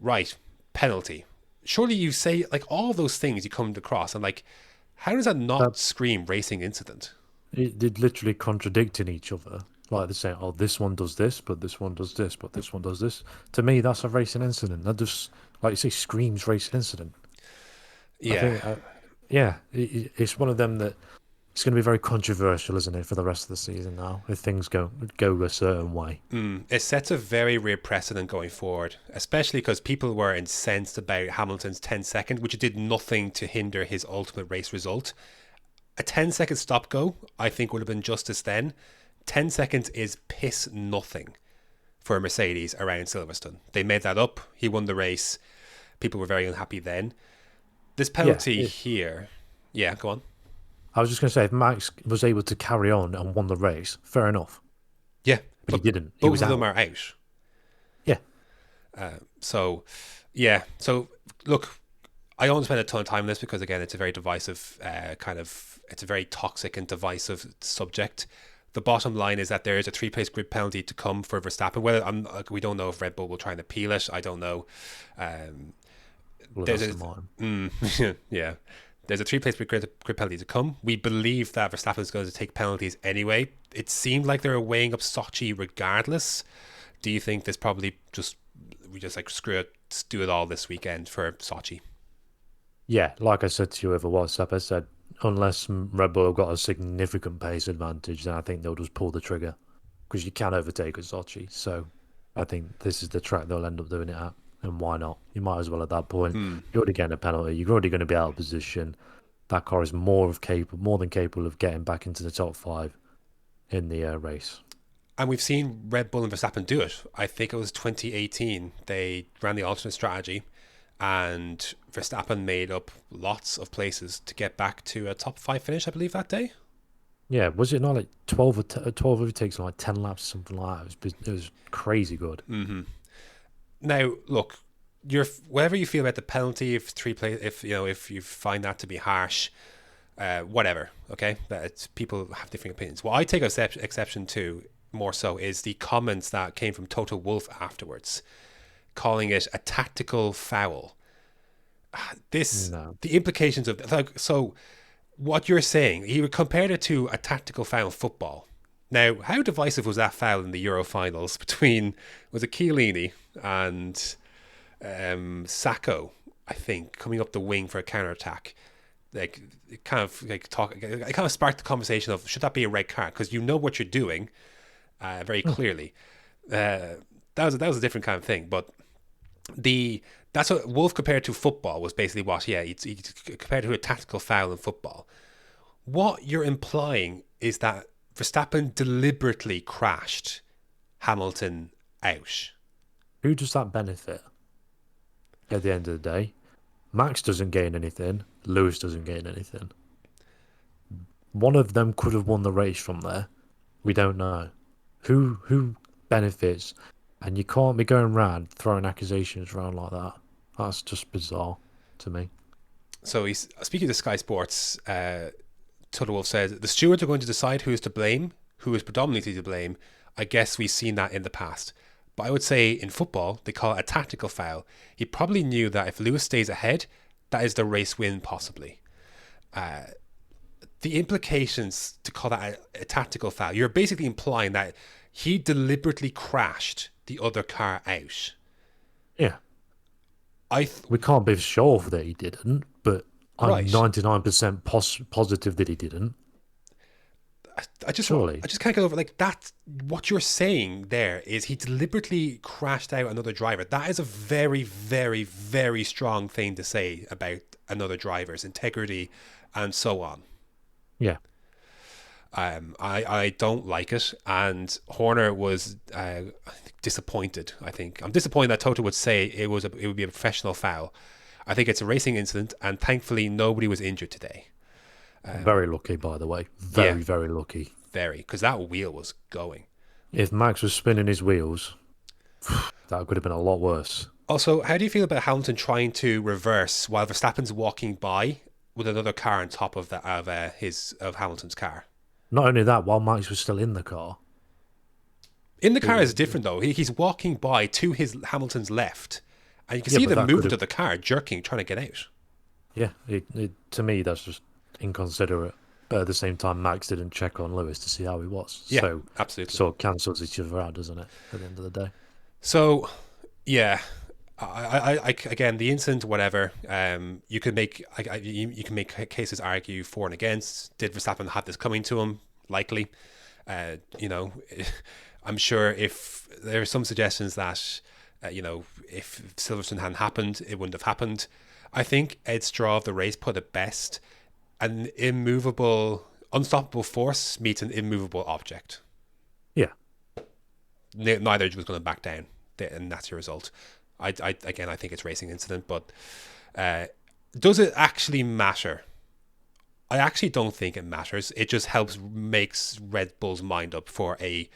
right, penalty. Surely you say like all those things you come across and like, how does that not scream racing incident? It literally contradicting each other. Like they're saying, oh, this one does this, but this one does this, but this one does this. To me, that's a racing incident. That just, like you say, screams racing incident. Yeah. It's one of them that it's going to be very controversial, isn't it, for the rest of the season now, if things go a certain way. It sets a very weird precedent going forward, especially because people were incensed about Hamilton's 10-second, which did nothing to hinder his ultimate race result. A 10-second stop-go, I think, would have been justice then. 10 seconds is piss nothing for Mercedes around Silverstone. They made that up. He won the race. People were very unhappy then. This penalty here... Yeah, go on. I was just going to say, if Max was able to carry on and won the race, fair enough. Yeah. But he didn't. Both of them are out. Yeah. So, look, I don't want to spend a ton of time on this because, again, it's a very divisive it's a very toxic and divisive subject. The bottom line is that there is a 3-place grid penalty to come for Verstappen. Whether we don't know if Red Bull will try and appeal it. I don't know. There's a 3-place grid penalty to come. We believe that Verstappen is going to take penalties anyway. It seemed like they were weighing up Sochi regardless. Do you think this probably we just like screw it, do it all this weekend for Sochi? Yeah, like I said to you over WhatsApp, I said unless Red Bull have got a significant pace advantage, then I think they'll just pull the trigger because you can overtake at Sochi. So I think this is the track they'll end up doing it at. And why not? You might as well at that point. You're already getting a penalty. You're already going to be out of position. That car is more than capable of getting back into the top 5 in the race. And we've seen Red Bull and Verstappen do it. I think it was 2018. They ran the alternate strategy and Verstappen made up lots of places to get back to a top 5 finish, I believe, that day. Yeah, was it not like 12 overtakes and like 10 laps, something like that? It was crazy good. Mm-hmm. Now, look, whatever you feel about the penalty, if you find that to be harsh, whatever, okay? That people have different opinions. What I take exception to more so is the comments that came from Toto Wolff afterwards. calling it a tactical foul. No. The implications of so what you're saying, he compared it to a tactical foul in football. Now, how divisive was that foul in the Euro finals between, was it Chiellini and Sacco, I think, coming up the wing for a counter attack? Like, it kind of sparked the conversation of, should that be a red card? Because you know what you're doing very clearly. That was a different kind of thing, but that's what Wolff compared to football was basically what, he compared it to a tactical foul in football. What you're implying is that Verstappen deliberately crashed Hamilton out. Who does that benefit at the end of the day? Max doesn't gain anything. Lewis doesn't gain anything. One of them could have won the race from there. We don't know. Who benefits? And you can't be going around throwing accusations around like that. That's just bizarre to me. So he's speaking to Sky Sports. Toto Wolff says the stewards are going to decide who is to blame, who is predominantly to blame. I guess we've seen that in the past. But I would say in football, they call it a tactical foul. He probably knew that if Lewis stays ahead, that is the race win possibly. The implications to call that a tactical foul, you're basically implying that he deliberately crashed the other car out. Yeah. We can't be sure that he didn't, but I'm 99% positive that he didn't. I just can't get over, like, that. What you're saying there is he deliberately crashed out another driver. That is a very, very, very strong thing to say about another driver's integrity and so on. Yeah. I don't like it, and Horner was disappointed. I think I'm disappointed that Toto would say it would be a professional foul. I think it's a racing incident, and thankfully nobody was injured today. Very lucky, by the way. Very lucky. Very, because that wheel was going. If Max was spinning his wheels, that could have been a lot worse. Also, how do you feel about Hamilton trying to reverse while Verstappen's walking by with another car on top of Hamilton's car? Not only that, while Max was still in the car. In the car is different though. He's walking by to Hamilton's left, and you can see the movement of the car jerking, trying to get out. Yeah, to me that's just inconsiderate. But at the same time, Max didn't check on Lewis to see how he was. Yeah, so absolutely. So it cancels each other out, doesn't it? At the end of the day. So, yeah, I again, the incident, whatever. You can make cases argue for and against. Did Verstappen have this coming to him? Likely. I'm sure if there are some suggestions that if Silverstone hadn't happened, it wouldn't have happened. I think Ed Straw of the race put it best. An unstoppable force meets an immovable object. Yeah. Neither was going to back down, and that's your result. I think it's racing incident, but does it actually matter? I actually don't think it matters. It just makes Red Bull's mind up for a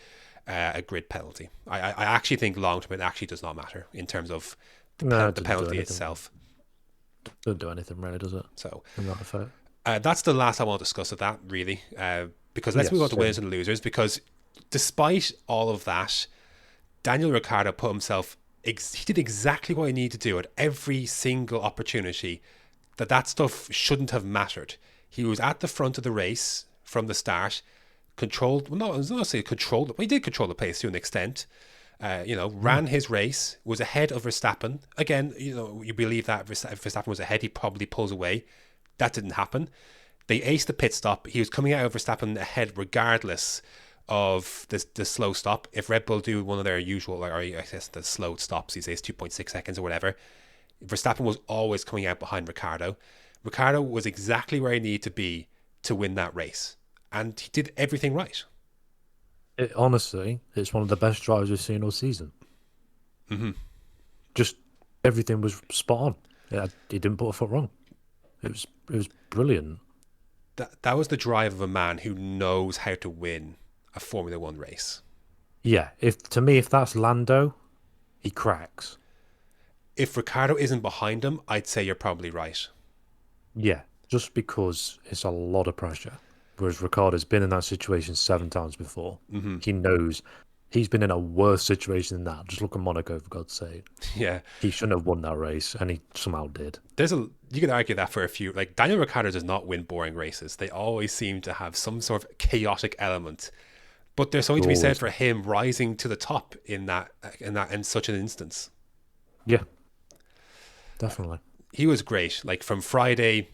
grid penalty. I actually think long term it actually does not matter in terms of the penalty itself. Doesn't do anything really, does it? So that's the last I want to discuss of that, really, because let's move on to winners and losers, because despite all of that, Daniel Ricciardo put himself, he did exactly what he needed to do at every single opportunity. That stuff shouldn't have mattered. He was at the front of the race from the start, he did control the pace to an extent, ran his race, was ahead of Verstappen. Again, you believe that if Verstappen was ahead, he probably pulls away. That didn't happen. They aced the pit stop. He was coming out of Verstappen ahead regardless of the slow stop. If Red Bull do one of their usual, or I guess the slow stops, these days 2.6 seconds or whatever, Verstappen was always coming out behind Ricciardo. Ricciardo was exactly where he needed to be to win that race, and he did everything right. Honestly, it's one of the best drives we've seen all season. Mm-hmm. Just everything was spot on. Yeah, he didn't put a foot wrong. It was brilliant. That was the drive of a man who knows how to win a Formula One race. Yeah, if that's Lando, he cracks. If Ricciardo isn't behind him, I'd say you're probably right. Yeah, just because it's a lot of pressure. Whereas Ricciardo's been in that situation 7 times before. Mm-hmm. He knows he's been in a worse situation than that. Just look at Monaco, for God's sake. Yeah. He shouldn't have won that race, and he somehow did. You could argue that for a few. Like, Daniel Ricciardo does not win boring races. They always seem to have some sort of chaotic element. But there's something to be said for him rising to the top in such an instance. Yeah, definitely. He was great. Like, from Friday,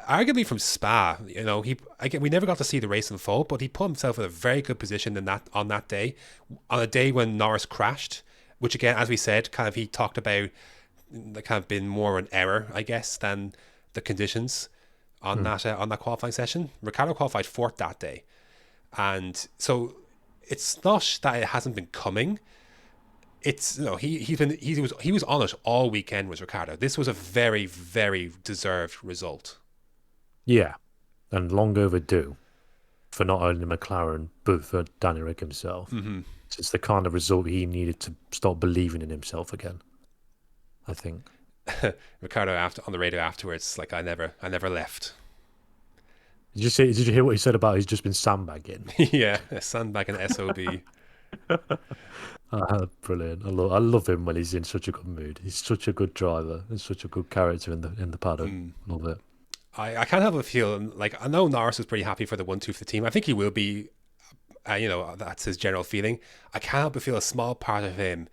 arguably from Spa, we never got to see the race in full, but he put himself in a very good position on that day, on a day when Norris crashed, which again, as we said, kind of he talked about kind of been more an error, I guess, than the conditions on that qualifying session. Ricciardo qualified fourth that day, and so it's not that it hasn't been coming. It's he was on it all weekend with Ricciardo. This was a very, very deserved result. Yeah, and long overdue for not only McLaren but for Danny Rick himself. Mm-hmm. It's the kind of result he needed to start believing in himself again, I think. Ricciardo on the radio afterwards, like, I never left. Did you hear what he said about he's just been sandbagging? Yeah, sandbagging SOB. Brilliant. I love him when he's in such a good mood. He's such a good driver and such a good character in the paddock. Love it. I can't help but feel like, I know Norris was pretty happy for the 1-2 for the team. I think he will be. That's his general feeling. I can't help but feel a small part of him,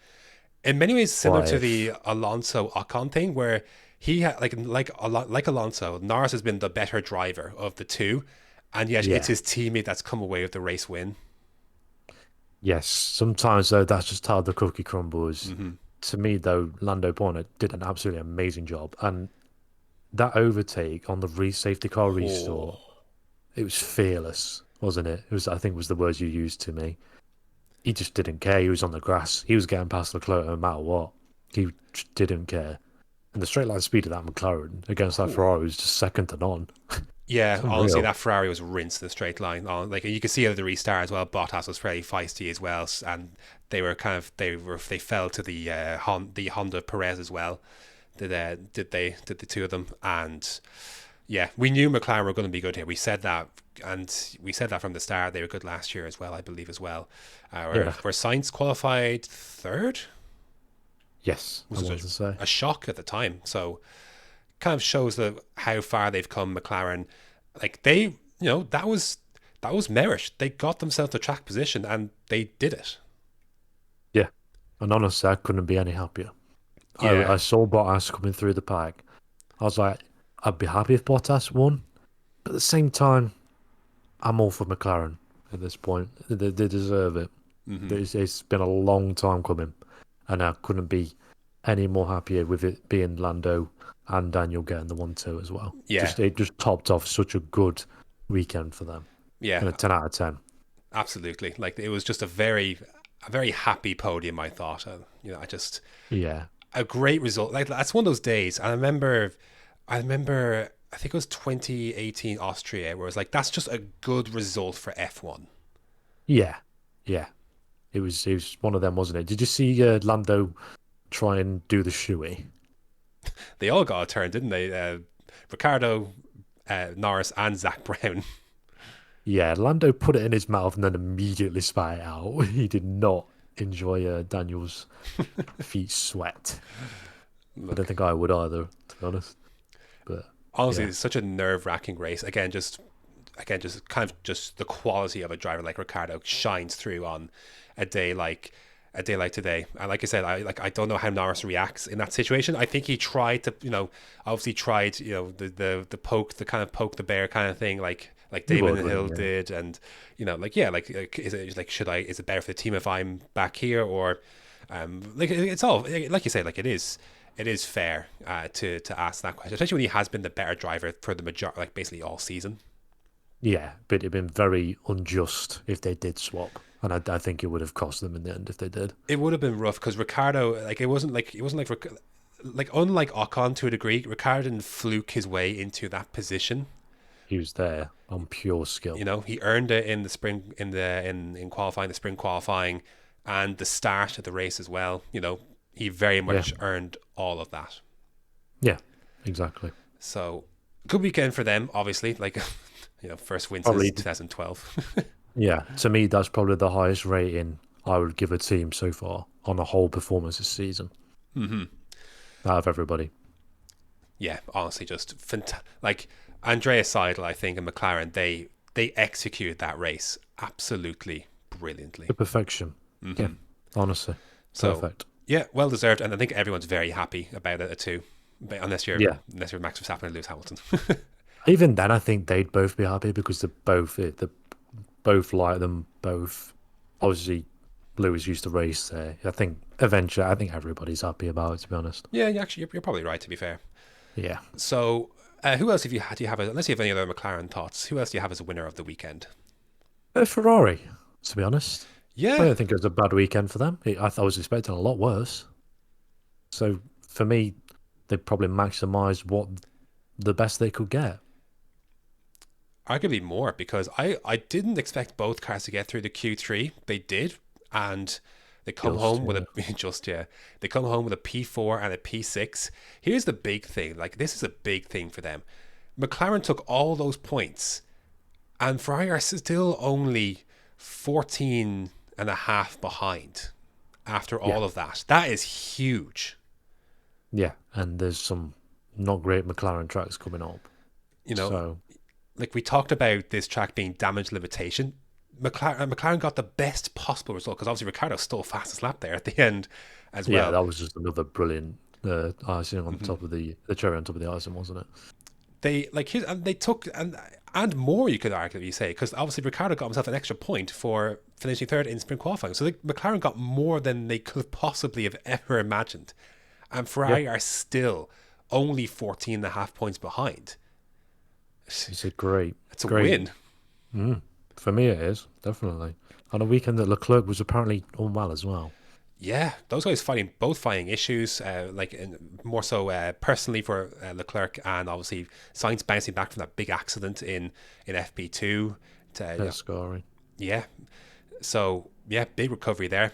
in many ways similar to the Alonso Ocon thing, where he had like Alonso, Norris has been the better driver of the two, and yet it's his teammate that's come away with the race win. Yes, sometimes though that's just how the cookie crumbles. Mm-hmm. To me though, Lando Porter did an absolutely amazing job, and that overtake on the safety car restore, it was fearless, wasn't it? I think was the words you used to me. He just didn't care. He was on the grass. He was getting past Leclerc no matter what. He just didn't care. And the straight line speed of that McLaren against that Ferrari was just second to none. Yeah, honestly, that Ferrari was rinsed in the straight line. Like, you could see at the restart as well, Bottas was fairly feisty as well, and they fell to the Honda Perez as well. Did the two of them, and yeah, we knew McLaren were going to be good here. We said that, and we said that from the start. They were good last year as well, I believe as well. Where Sainz qualified third. Yes, which was a shock at the time. So, kind of shows how far they've come. McLaren, like that was merit. They got themselves to track position, and they did it. Yeah, and honestly, I couldn't be any happier. Yeah. I saw Bottas coming through the pack. I was like, I'd be happy if Bottas won, but at the same time, I'm all for McLaren at this point. They deserve it. Mm-hmm. It's been a long time coming, and I couldn't be any more happier with it being Lando and Daniel getting the 1-2 as well. Yeah, it just topped off such a good weekend for them. Yeah, and a 10 out of 10. Absolutely, like it was just a very happy podium. I thought, a great result. Like, that's one of those days. I remember. I think it was 2018 Austria, where it was like, that's just a good result for F1. Yeah. It was one of them, wasn't it? Did you see Lando try and do the shoey? They all got a turn, didn't they? Ricciardo, Norris, and Zach Brown. Yeah, Lando put it in his mouth and then immediately spat it out. He did not enjoy Daniel's feet sweat. I don't think I would either, to be honest. But honestly, it's such a nerve-wracking race. Again, just the quality of a driver like Ricciardo shines through on a day like today. And like I said, I don't know how Norris reacts in that situation. I think he tried to, the poke the bear kind of thing, like Damon Hill did, and is it better for the team if I'm back here, or it's all like you say, like it is fair to ask that question, especially when he has been the better driver for the majority, like basically all season. Yeah, but it'd been very unjust if they did swap, and I think it would have cost them in the end if they did. It would have been rough because Ricciardo, it wasn't like unlike Ocon to a degree, Ricciardo didn't fluke his way into that position. He was there on pure skill. He earned it in the spring, in qualifying, the spring qualifying, and the start of the race as well. He very much earned all of that. Yeah, exactly. So, good weekend for them, obviously. First win since 2012. Yeah, to me, that's probably the highest rating I would give a team so far on a whole performance this season. Mm-hmm. Out of everybody. Yeah, honestly, just like Andrea Seidel, I think, and McLaren, they executed that race absolutely brilliantly. To perfection. Mm-hmm. Yeah, honestly. So, perfect. Yeah, well deserved, and I think everyone's very happy about it too. But unless you're Max Verstappen and Lewis Hamilton. Even then, I think they'd both be happy because they both like them. Both, obviously, Lewis used to race there. I think eventually, everybody's happy about it. To be honest. Yeah, actually, you're probably right. To be fair. Yeah. So, who else do you have? Unless you have any other McLaren thoughts, who else do you have as a winner of the weekend? Ferrari. To be honest. Yeah. I don't think it was a bad weekend for them. I was expecting a lot worse. So for me, they probably maximised what the best they could get. Arguably more, because I didn't expect both cars to get through the Q3. They did, and they come home with they come home with a P4 and a P6. Here's the big thing. Like, this is a big thing for them. McLaren took all those points, and Ferrari are still only 14 and a half behind after all of that. That is huge. Yeah, and there's some not great McLaren tracks coming up. Like we talked about this track being damage limitation. McLaren got the best possible result because obviously Ricciardo stole fastest lap there at the end as well. Yeah, that was just another brilliant icing on top of the cherry on top of the icing, wasn't it? They took and more, you could arguably say, because obviously Ricciardo got himself an extra point for finishing third in sprint qualifying. So McLaren got more than they could possibly have ever imagined, and Ferrari are still only 14 and a half points behind. It's a win. For me, it is definitely on a weekend that Leclerc was apparently unwell as well. Yeah, those guys both fighting issues, more so personally for Leclerc, and obviously Sainz bouncing back from that big accident in FP2. Scoring. Yeah, so yeah, big recovery there.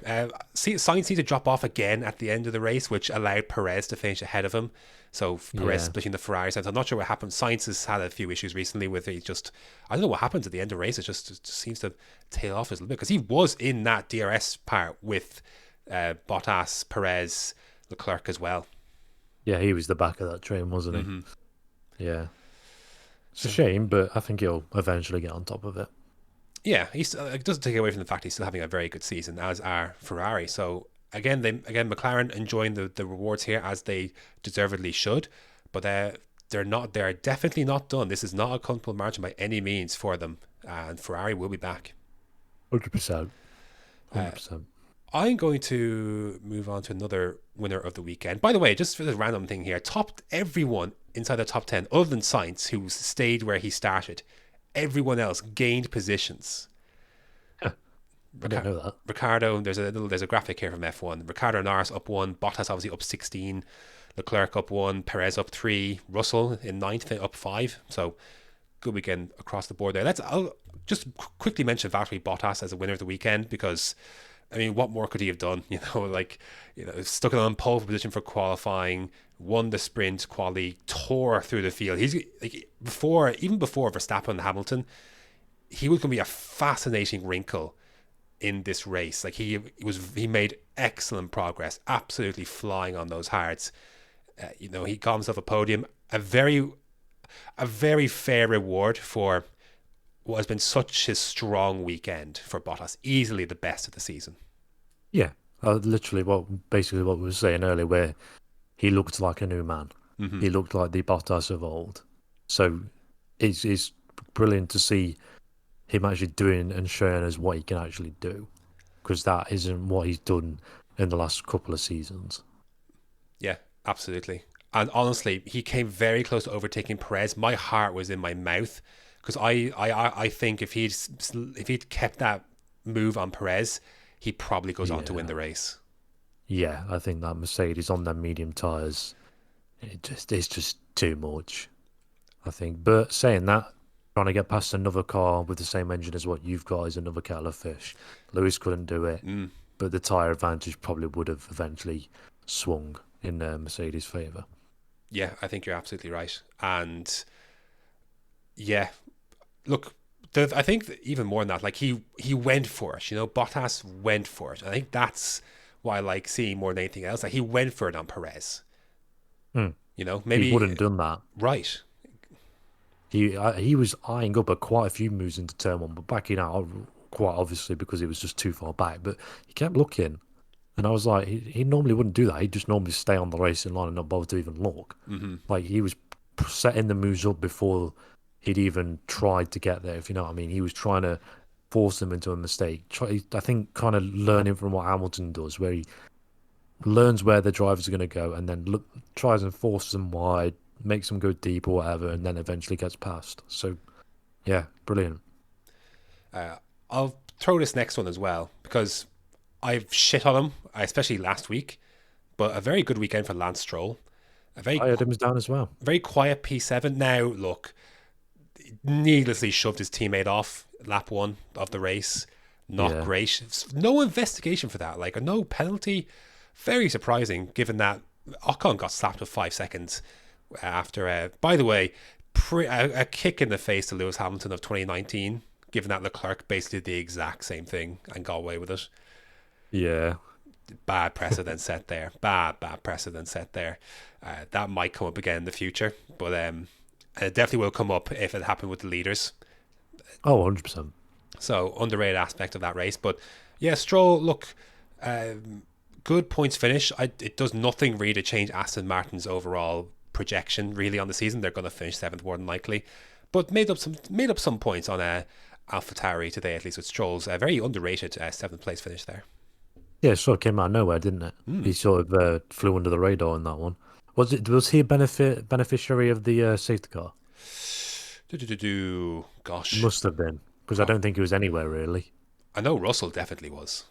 Sainz needed to drop off again at the end of the race, which allowed Perez to finish ahead of him. So Perez splitting the Ferraris. I'm not sure what happened. Sainz has had a few issues recently with it. I don't know what happens at the end of the race. It just seems to tail off a little bit, because he was in that DRS part with Bottas, Perez, Leclerc as well. Yeah, he was the back of that train, wasn't he? Mm-hmm. Yeah. It's a shame, but I think he'll eventually get on top of it. Yeah, it doesn't take away from the fact he's still having a very good season, as are Ferrari. So again, McLaren enjoying the rewards here, as they deservedly should, but they're definitely not done. This is not a comfortable margin by any means for them, and Ferrari will be back. 100%. 100%. I'm going to move on to another winner of the weekend. By the way, just for the random thing here, everyone inside the top 10, other than Sainz, who stayed where he started, everyone else gained positions. I didn't know that. Ricciardo, there's a graphic here from F1. Ricciardo, Norris up 1, Bottas obviously up 16, Leclerc up 1, Perez up 3, Russell in 9th up 5. So good weekend across the board there. I'll just quickly mention Valtteri Bottas as a winner of the weekend, because I mean, what more could he have done? Stuck it on pole position for qualifying, won the sprint quali, tore through the field. He's even before Verstappen and Hamilton, he was going to be a fascinating wrinkle in this race. Like he made excellent progress, absolutely flying on those hards. He got himself a podium, a very fair reward for what has been such his strong weekend for Bottas, easily the best of the season. Yeah, literally what we were saying earlier, where he looked like a new man. Mm-hmm. He looked like the Bottas of old. So it's brilliant to see him actually doing and showing us what he can actually do, because that isn't what he's done in the last couple of seasons. Yeah, absolutely. And honestly, he came very close to overtaking Perez. My heart was in my mouth, because I think if he'd kept that move on Perez, he probably goes on to win the race. Yeah, I think that Mercedes on their medium tyres, it's just too much, I think. But saying that, trying to get past another car with the same engine as what you've got is another kettle of fish. Lewis couldn't do it, but the tyre advantage probably would have eventually swung in Mercedes' favour. Yeah, I think you're absolutely right. And yeah, look, I think that even more than that, like he went for it. Bottas went for it. I think that's what I like seeing more than anything else. Like he went for it on Perez. Maybe he wouldn't have done that. Right. He was eyeing up quite a few moves into turn one, but backing out quite obviously because he was just too far back. But he kept looking, and I was like, he normally wouldn't do that. He'd just normally stay on the racing line and not bother to even look. Like he was setting the moves up before he'd even tried to get there. If you know what I mean, he was trying to force them into a mistake. I think kind of learning from what Hamilton does, where he learns where the drivers are going to go and then tries and forces them wide, makes them go deep or whatever, and then eventually gets past. So, yeah, brilliant. I'll throw this next one as well because I've shit on him, especially last week, but a very good weekend for Lance Stroll. I had him down as well. Very quiet P7. Now, look, needlessly shoved his teammate off lap 1 of the race. Not great. No investigation for that, like no penalty. Very surprising, given that Ocon got slapped with 5 seconds after. By the way, a kick in the face to Lewis Hamilton of 2019, given that Leclerc basically did the exact same thing and got away with it. Yeah. Bad precedent set there. Bad precedent set there. That might come up again in the future, but it definitely will come up if it happened with the leaders. Oh, 100%. So, underrated aspect of that race. But, yeah, Stroll, look, good points finish. It does nothing really to change Aston Martin's overall projection, really, on the season. They're going to finish 7th more than likely. But made up some points on AlphaTauri today, at least with Stroll's very underrated 7th place finish there. Yeah, it sort of came out of nowhere, didn't it? He sort of flew under the radar in that one. Was he a beneficiary of the safety car? Gosh. Must have been, because I don't think he was anywhere, really. I know Russell definitely was.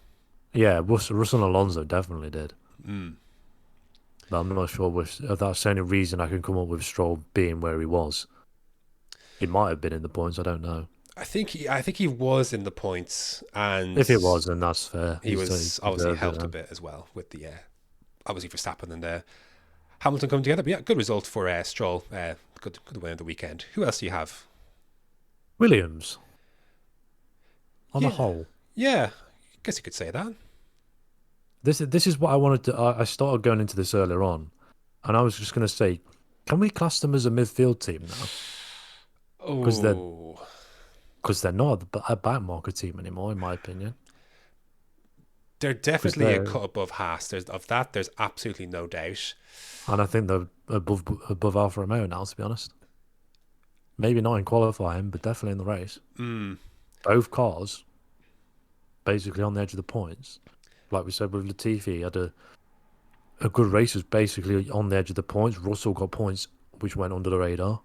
Yeah, Russell and Alonso definitely did. But I'm not sure that's the only reason I can come up with Stroll being where he was. He might have been in the points, I don't know. I think he was in the points, and if it was, then that's fair. He was obviously helped a bit as well with the obviously Verstappen and Hamilton coming together. But yeah, good result for Stroll. Good win of the weekend. Who else do you have? Williams. On the whole, yeah, I guess you could say that. This is what I wanted to. I started going into this earlier on, and I was just going to say, can we class them as a midfield team now? Because they're not a backmarker team anymore, in my opinion. They're definitely a cut above Haas. There's absolutely no doubt. And I think they're above Alfa Romeo now, to be honest. Maybe not in qualifying, but definitely in the race. Both cars, basically on the edge of the points. Like we said with Latifi, had a good race, was basically on the edge of the points. Russell got points which went under the radar.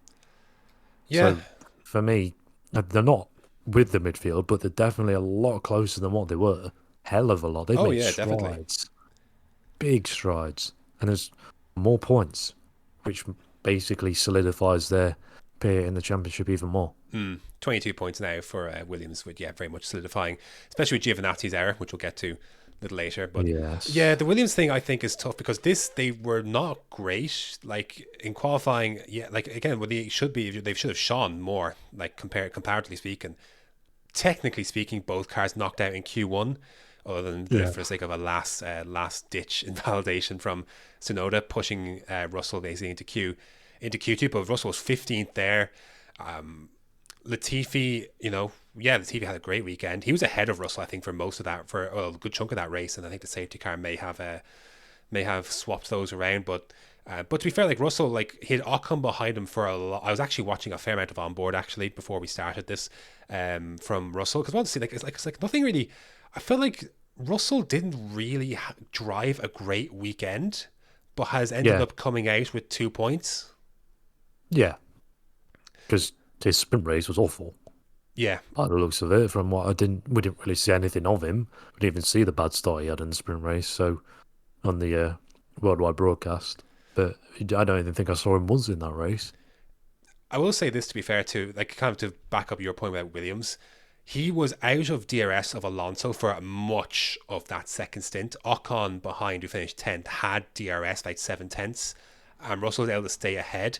Yeah. So for me, they're not with the midfield, but they're definitely a lot closer than what they were. Hell of a lot. They've made strides. Definitely. Big strides. And there's more points, which basically solidifies their pair in the championship even more. 22 points now for Williams, with very much solidifying, especially with Giovinazzi's error, which we'll get to a little later. But yeah, the Williams thing I think is tough because they were not great. Like in qualifying, again, they should have shone more, like comparatively speaking. Technically speaking, both cars knocked out in Q1, other than for the sake of a last ditch invalidation from Tsunoda pushing Russell basically into Q2. But Russell was 15th there. Latifi, Latifi had a great weekend. He was ahead of Russell, I think, for most of that, for a good chunk of that race, and I think the safety car may have swapped those around. But to be fair, like Russell, he had Ocon behind him for a lot. I was actually watching a fair amount of onboard actually before we started this from Russell, because honestly, it's like nothing really. I feel like Russell didn't really drive a great weekend, but has ended up coming out with 2 points. Yeah, because his sprint race was awful. Yeah, by the looks of it, from what we didn't really see anything of him. We didn't even see the bad start he had in the sprint race. So on the worldwide broadcast, but I don't even think I saw him once in that race. I will say this, to be fair, to kind of to back up your point about Williams, he was out of DRS of Alonso for much of that second stint. Ocon behind, who finished 10th, had DRS like 7/10, and Russell was able to stay ahead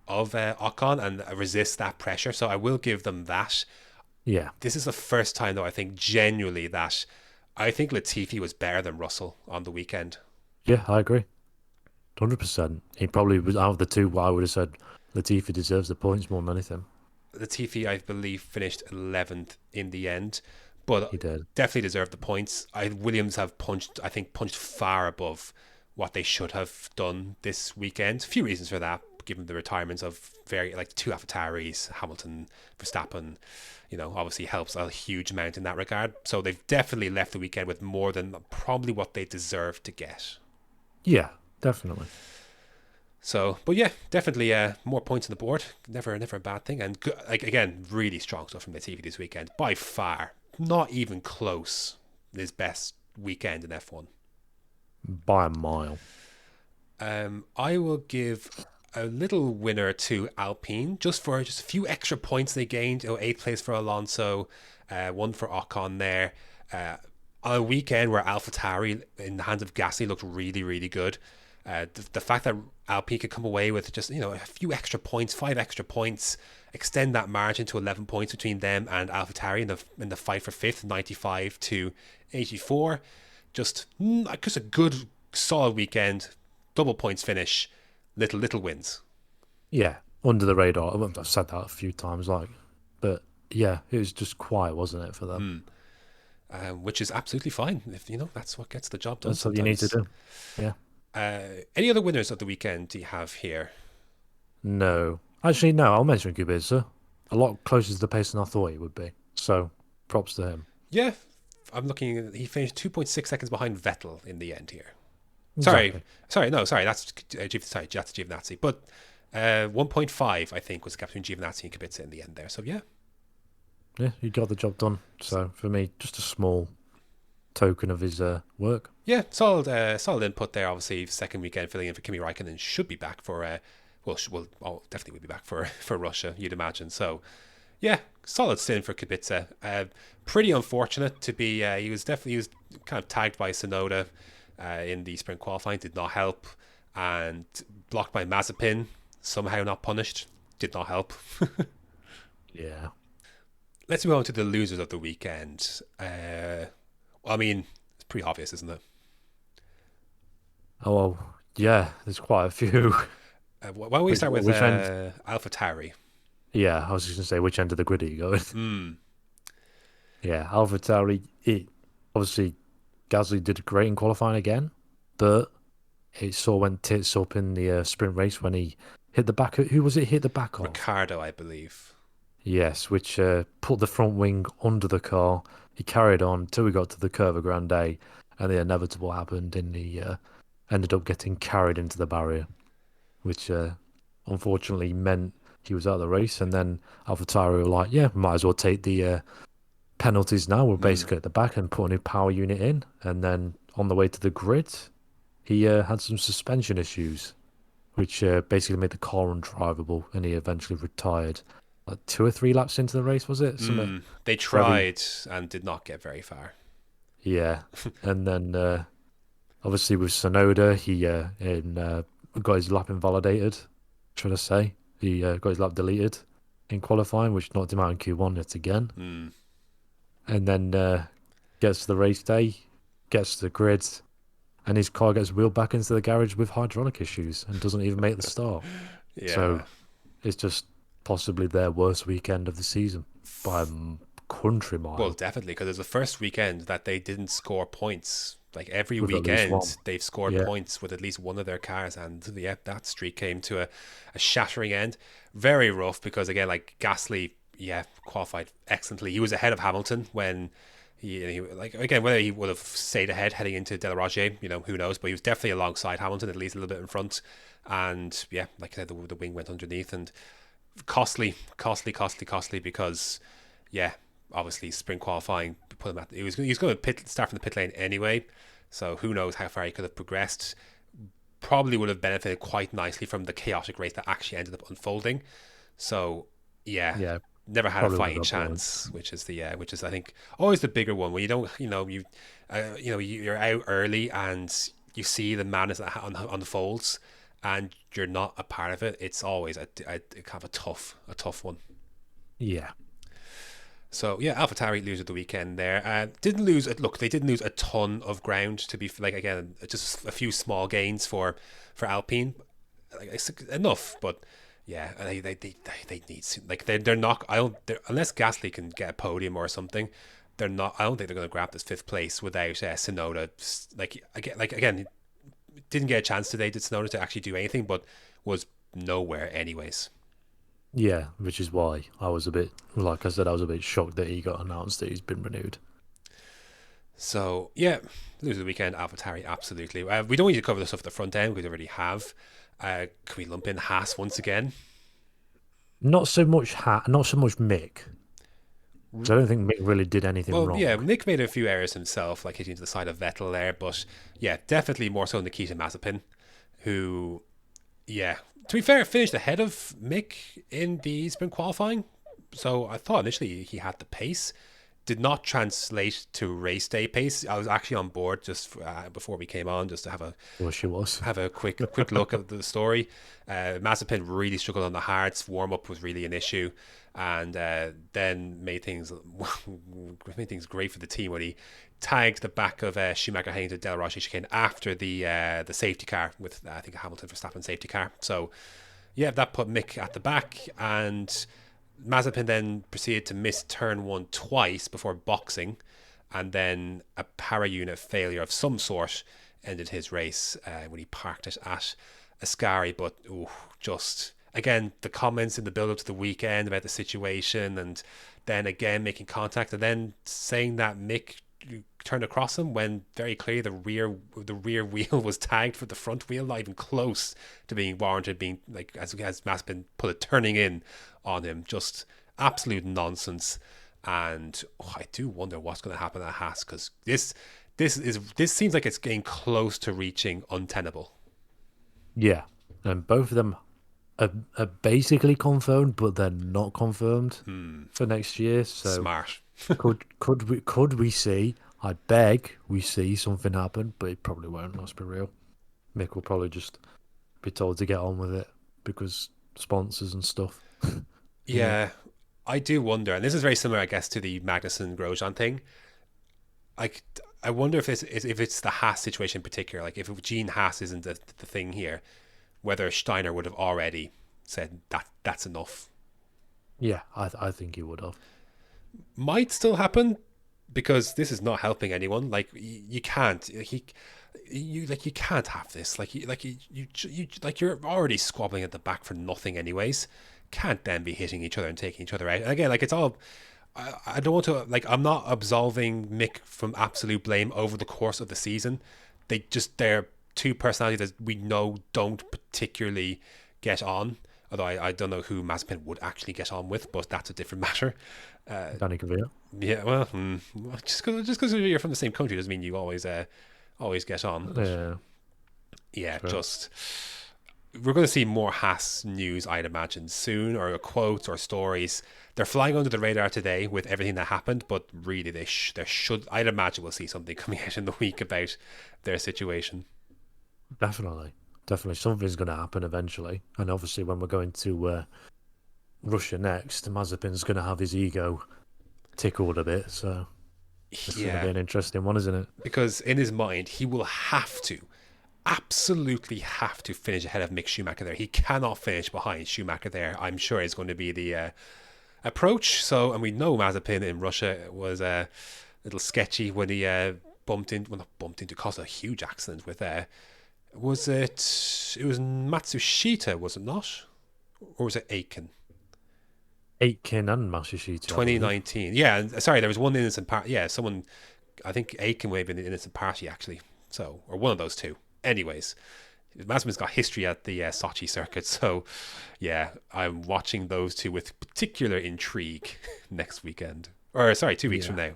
of Ocon and resist that pressure. So I will give them that. Yeah. This is the first time, though, I think genuinely that I think Latifi was better than Russell on the weekend. Yeah, I agree. 100%. He probably was out of the two. I would have said Latifi deserves the points more than anything. Latifi, I believe, finished 11th in the end, but He did. definitely deserved the points. Williams have punched far above what they should have done this weekend. A few reasons for that, given the retirements of two AlphaTauris, Hamilton, Verstappen. Obviously helps a huge amount in that regard. So they've definitely left the weekend with more than probably what they deserve to get. Yeah, definitely. So, but yeah, definitely more points on the board. Never a bad thing. And again, really strong stuff from Latifi this weekend. By far, not even close. His best weekend in F1 by a mile. I will give a little winner to Alpine just for a few extra points they gained. 8th place for Alonso, 1 for Ocon there. On a weekend where AlphaTauri in the hands of Gasly looked really, really good. The fact that Alpine could come away with just a few extra points, 5 extra points, extend that margin to 11 points between them and AlphaTauri in the fight for 5th, 95 to 84. Just a good solid weekend, double points finish, little wins. Yeah, under the radar. I've said that a few times, but yeah, it was just quiet, wasn't it, for them? Which is absolutely fine if that's what gets the job done. That's what you need to do. Yeah. Any other winners of the weekend do you have here? No, actually, no. I'll mention Kubica. A lot closer to the pace than I thought he would be. So, props to him. Yeah, I'm looking. He finished 2.6 seconds behind Vettel in the end here. Exactly. Sorry. That's Giovinazzi. But 1.5, I think, was the gap between Giovinazzi and Kubica in the end there. So yeah, he got the job done. So for me, just a small token of his work. Yeah, solid input there. Obviously, second weekend filling in for Kimi Räikkönen, should be back for definitely will be back for Russia, you'd imagine. So yeah, solid stint for Kubica. Pretty unfortunate to be. He was kind of tagged by Tsunoda in the sprint qualifying, did not help, and blocked by Mazepin, somehow not punished, did not help. Yeah. Let's move on to the losers of the weekend. I mean, it's pretty obvious, isn't it? Oh, well, yeah, there's quite a few. Why don't we start with AlphaTauri? Yeah, I was just going to say, which end of the grid are you going? Yeah, AlphaTauri, obviously, Gasly did great in qualifying again, but it sort of went tits up in the sprint race when he hit the back. Who was it hit the back of? Ricardo, I believe. Yes, which put the front wing under the car. He carried on till we got to the Curva Grande, and the inevitable happened, and he ended up getting carried into the barrier, which unfortunately meant he was out of the race. And then AlphaTauri were like, yeah, might as well take the penalties now. We're basically at the back and put a new power unit in. And then on the way to the grid, he had some suspension issues, which basically made the car undrivable, and he eventually retired. 2 or 3 laps into the race, was it? They tried and did not get very far. Yeah, and then obviously with Tsunoda, he got his lap invalidated. Trying to say he got his lap deleted in qualifying, which knocked him out in Q1 yet again. And then gets to the race day, gets to the grid, and his car gets wheeled back into the garage with hydraulic issues and doesn't even make the start. Yeah. So it's just possibly their worst weekend of the season by a country mile. Well, definitely, because it's the first weekend that they didn't score points. Like every With at least weekend, one. they've scored points with at least one of their cars, and yeah, that streak came to a shattering end. Very rough because again, like Gasly, qualified excellently. He was ahead of Hamilton when he whether he would have stayed ahead heading into Del Rogge, who knows, but he was definitely alongside Hamilton, at least a little bit in front. And yeah, like I said, the wing went underneath, and costly because obviously sprint qualifying put him at he was going to start from the pit lane anyway, so who knows how far he could have progressed. Probably would have benefited quite nicely from the chaotic race that actually ended up unfolding. So never had a fighting chance, which is I think always the bigger one when you don't you're out early and you see the madness that unfolds and you're not a part of it. It's always a kind of a tough one. Yeah. So yeah, AlphaTauri lose at the weekend there. Didn't lose. Look, they didn't lose a ton of ground. To be like again, just a few small gains for Alpine, like, it's enough. But yeah, they need like they're not. Unless Gasly can get a podium or something, they're not. I don't think they're going to grab this fifth place without Tsunoda. Like again, didn't get a chance today. Did Tsunoda to actually do anything, but was nowhere anyways. Yeah, which is why I was a bit, like I said, I was a bit shocked that he got announced that he's been renewed. So yeah, lose the weekend, AlphaTauri, absolutely. We don't need to cover the stuff at the front end because we already have. Can we lump in Haas once again? Not so much Mick. So I don't think Mick really did anything wrong. Yeah, Nick made a few errors himself, like hitting to the side of Vettel there, but yeah, definitely more so Nikita Mazepin, who, yeah, to be fair, finished ahead of Mick in the sprint qualifying. So I thought initially he had the pace. Did not translate to race day pace. I was actually on board just before we came on, just to have a quick look at the story. Mazepin really struggled on the hards. Warm up was really an issue, and then made things great for the team when he tagged the back of Schumacher heading to Del Rossi chicane after the safety car with I think a Hamilton Verstappen safety car. So yeah, that put Mick at the back, and Mazepin then proceeded to miss turn one twice before boxing, and then a para unit failure of some sort ended his race when he parked it at Ascari. But just again, the comments in the build up to the weekend about the situation, and then again making contact, and then saying that Mick turned across him when very clearly the rear wheel was tagged for the front wheel, not even close to being warranted, being like as Mazepin put it, turning in on him. Just absolute nonsense. And I do wonder what's going to happen at Haas, because this seems like it's getting close to reaching untenable. Yeah, and both of them are basically confirmed, but they're not confirmed for next year. So smart. could we see? I beg we see something happen, but it probably won't. Let's be real. Mick will probably just be told to get on with it because sponsors and stuff. Yeah, I do wonder, and this is very similar, I guess, to the Magnussen Grosjean thing. Like, I wonder if it's the Haas situation in particular. Like, if Gene Haas isn't the thing here, whether Steiner would have already said that's enough. Yeah, I think he would have. Might still happen, because this is not helping anyone. Like, you can't. You can't have this. You're already squabbling at the back for nothing, anyways. Can't then be hitting each other and taking each other out. And again, like, it's all. I don't want to, like, I'm not absolving Mick from absolute blame over the course of the season. They're two personalities that we know don't particularly get on. Although I don't know who Mazepin would actually get on with, but that's a different matter. Danny Cavilla. Yeah, well, just because you're from the same country doesn't mean you always get on. Yeah. Yeah, True. just we're going to see more Haas news, I'd imagine, soon, or quotes or stories. They're flying under the radar today with everything that happened, but really there should, I'd imagine we'll see something coming out in the week about their situation. Definitely something's going to happen eventually, and obviously when we're going to Russia next, Mazepin's going to have his ego tickled a bit, so it's going to be an interesting one, isn't it? Because in his mind he will absolutely have to finish ahead of Mick Schumacher there. He cannot finish behind Schumacher there. I'm sure it's going to be the approach. So, and we know Mazepin in Russia was a little sketchy when he caused a huge accident with it was Matsushita, was it not? Or was it Aiken? Aiken and Matsushita. 2019. Yeah, and sorry, there was one innocent party. Yeah, someone, I think Aiken may have been an innocent party actually. So, or one of those two. Anyways, Mazepin's got history at the Sochi circuit, so yeah, I'm watching those two with particular intrigue next weekend. Or sorry, 2 weeks from now.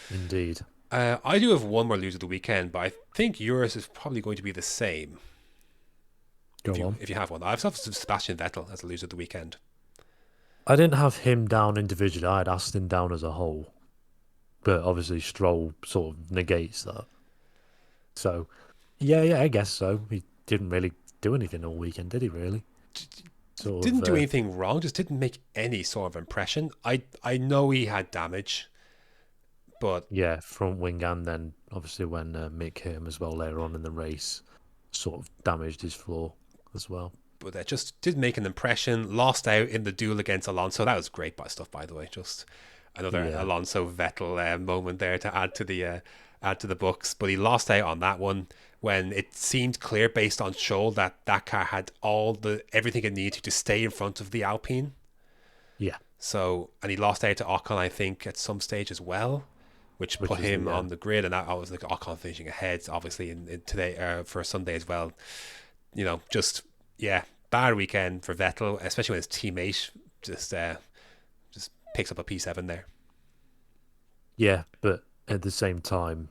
Indeed. I do have one more loser of the weekend, but I think yours is probably going to be the same. If you have one. I've got Sebastian Vettel as a loser of the weekend. I didn't have him down individually. I had Aston down as a whole. But obviously Stroll sort of negates that. So, yeah, I guess so. He didn't really do anything all weekend, did he, really? sort didn't of, do anything wrong, just didn't make any sort of impression. I know he had damage, but yeah, front wing, and then obviously when Mick hit him as well later on in the race, sort of damaged his floor as well. But that just did make an impression. Lost out in the duel against Alonso. That was great stuff, by the way. Just another Alonso Vettel moment there to add to the books. But he lost out on that one when it seemed clear based on Scholl that car had everything it needed to stay in front of the Alpine. Yeah. So, and he lost out to Ocon, I think, at some stage as well, which put him on the grid. And I was like, Ocon finishing ahead, obviously, in today for Sunday as well. Just bad weekend for Vettel, especially when his teammate just picks up a P7 there. Yeah, but at the same time,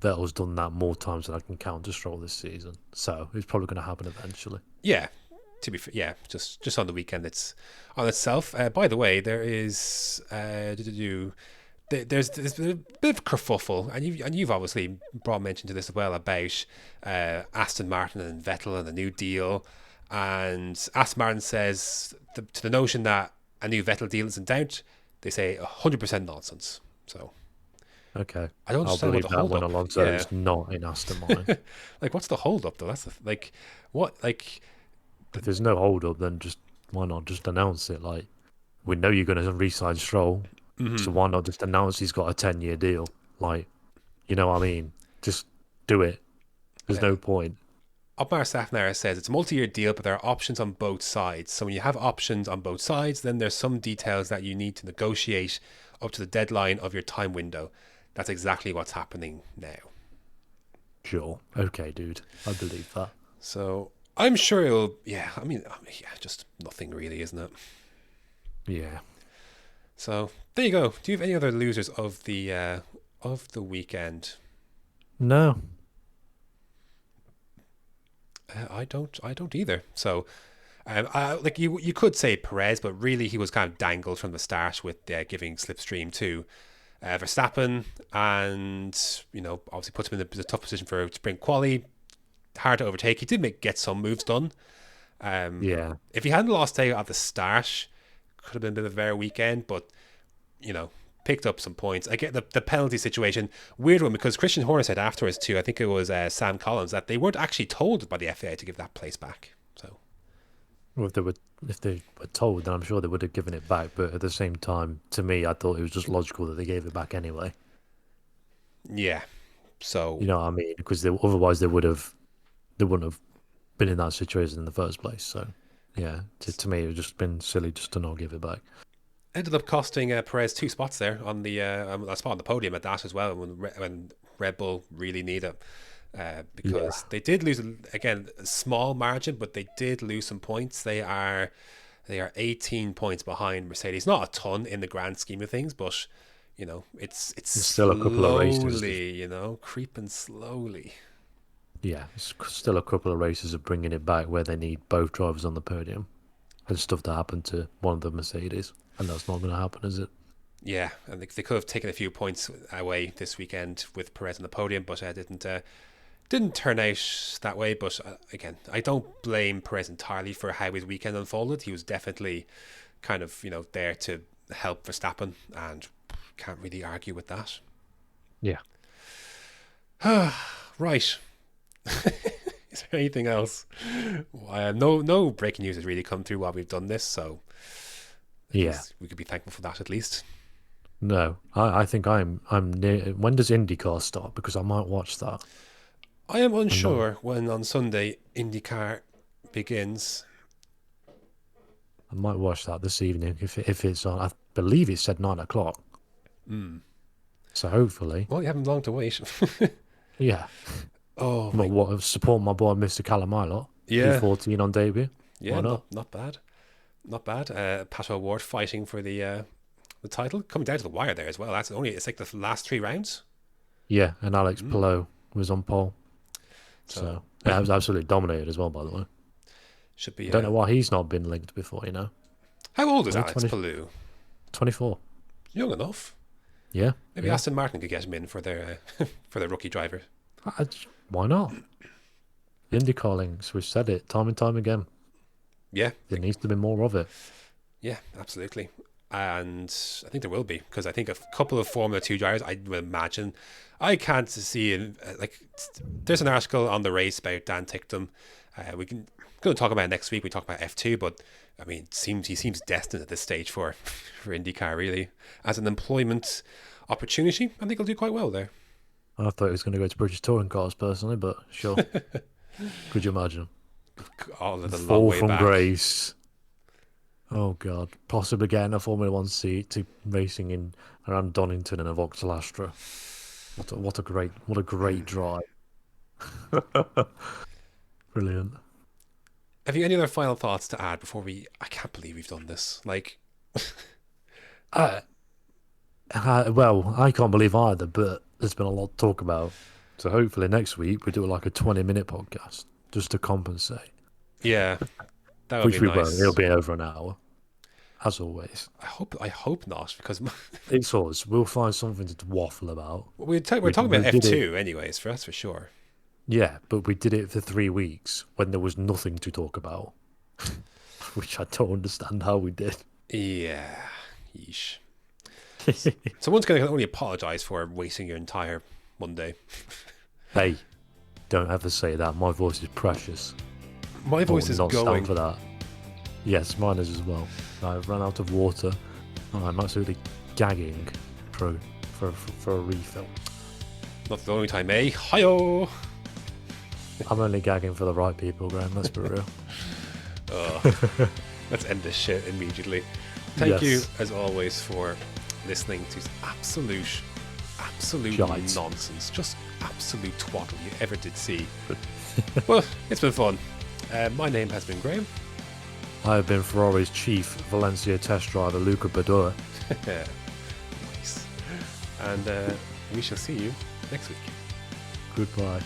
Vettel's done that more times than I can count to Stroll this season, so it's probably going to happen eventually. Yeah, to be fair, just on the weekend, it's on itself. By the way, there is there's a bit of kerfuffle, and you've obviously brought mention to this as well about Aston Martin and Vettel and the new deal. And Aston Martin says to the notion that a new Vettel deal is in doubt, they say 100% nonsense. So, okay, I don't understand believe what the that hold when up. Alonso is not in Aston Martin. Like, what's the hold up though? That's if there's no hold up, then why not just announce it? Like, we know you're going to re-sign Stroll, so why not just announce he's got a 10-year deal? Like, you know what I mean? Just do it. There's no point. Otmar Safnauer says it's a multi-year deal, but there are options on both sides. So when you have options on both sides, then there's some details that you need to negotiate up to the deadline of your time window. That's exactly what's happening now. Sure. Okay, dude. I believe that. So I'm sure it'll... just nothing really, isn't it? Yeah. So there you go. Do you have any other losers of the weekend? No. I don't either. So, you could say Perez, but really he was kind of dangled from the start with giving slipstream to Verstappen, and obviously puts him in a tough position for sprint quali. Hard to overtake. He did get some moves done. If he hadn't lost out at the start, could have been a bit of a better weekend. But picked up some points. I get the penalty situation, weird one, because Christian Horner said afterwards too, I think it was Sam Collins, that they weren't actually told by the FIA to give that place back. So, well, if they were told, then I'm sure they would have given it back. But at the same time, to me, I thought it was just logical that they gave it back anyway. Yeah. So, you know what I mean? Because otherwise they wouldn't have been in that situation in the first place. So, yeah, to me, it would just been silly just to not give it back. Ended up costing Perez 2 spots there on the a spot on the podium at that as well when Red Bull really need it, because they did lose again a small margin, but they did lose some points. They are 18 points behind Mercedes. Not a ton in the grand scheme of things, but it's still a couple of races, creeping slowly. Yeah, it's still a couple of races of bringing it back where they need both drivers on the podium. And stuff that happened to one of the Mercedes. And that's not going to happen, is it? Yeah, and they could have taken a few points away this weekend with Perez on the podium, but didn't turn out that way. But again, I don't blame Perez entirely for how his weekend unfolded. He was definitely kind of there to help Verstappen, and can't really argue with that. Yeah. Right. Is there anything else? No breaking news has really come through while we've done this, so we could be thankful for that at least. No, I think I'm near. When does IndyCar start? Because I might watch that. I am unsure when on Sunday IndyCar begins. I might watch that this evening if it's on. I believe it said 9:00. So hopefully. Well, you haven't long to wait. Yeah. Oh, support my boy Mr. Calamilo. Yeah. 14 on debut. Yeah, not bad. Not bad. Pato O'Ward fighting for the title, coming down to the wire there as well. It's like the last 3 rounds. Yeah, and Alex Palou was on pole. So yeah, was absolutely dominated as well, by the way. Should be. I don't know why he's not been linked before, How old is Alex Palou? 24. Young enough. Yeah. Maybe Aston Martin could get him in for their rookie driver. Why not? IndyCar links, we've said it time and time again. Yeah, There needs to be more of it. yeah, absolutely. And I think there will be, because I think a couple of Formula 2 drivers, I would imagine, I can't see it, there's an article on the race about Dan Ticktum. We can going to talk about it next week. We talk about F2, but I mean, he seems destined at this stage for IndyCar, really, as an employment opportunity. I think he'll do quite well there. I thought he was going to go to British touring cars personally, but sure. Could you imagine? All of the long Fall way from back. grace. Oh God! Possibly getting a Formula One seat to racing in around Donington in a Vauxhall Astra. What a great drive! Brilliant. Have you any other final thoughts to add before we? I can't believe we've done this. Well, I can't believe either, but there's been a lot to talk about. So hopefully next week we do like a 20-minute podcast just to compensate. Yeah, that would Which be we nice. won't. It'll be over an hour, as always. I hope not, because It's us. We'll find something to waffle about. we're talking about we did F2 anyways. That's for sure. Yeah, but we did it for 3 weeks when there was nothing to talk about, which I don't understand how we did. Yeah, yeesh. Someone's going to only apologise for wasting your entire Monday. Hey, don't ever say that. My voice is precious. My voice is not going. stand for that. Yes, mine is as well. I've run out of water. I'm absolutely gagging for a refill. Not the only time, eh? Hi-yo! I'm only gagging for the right people, Graham. Let's be real. Let's end this shit immediately. Thank Yes. you, as always, for listening to absolute Shite. nonsense. Just absolute twaddle you ever did see. Well, it's been fun. My name has been Graham. I have been Ferrari's chief Valencia test driver, Luca Badura. Nice. And we shall see you next week. Goodbye.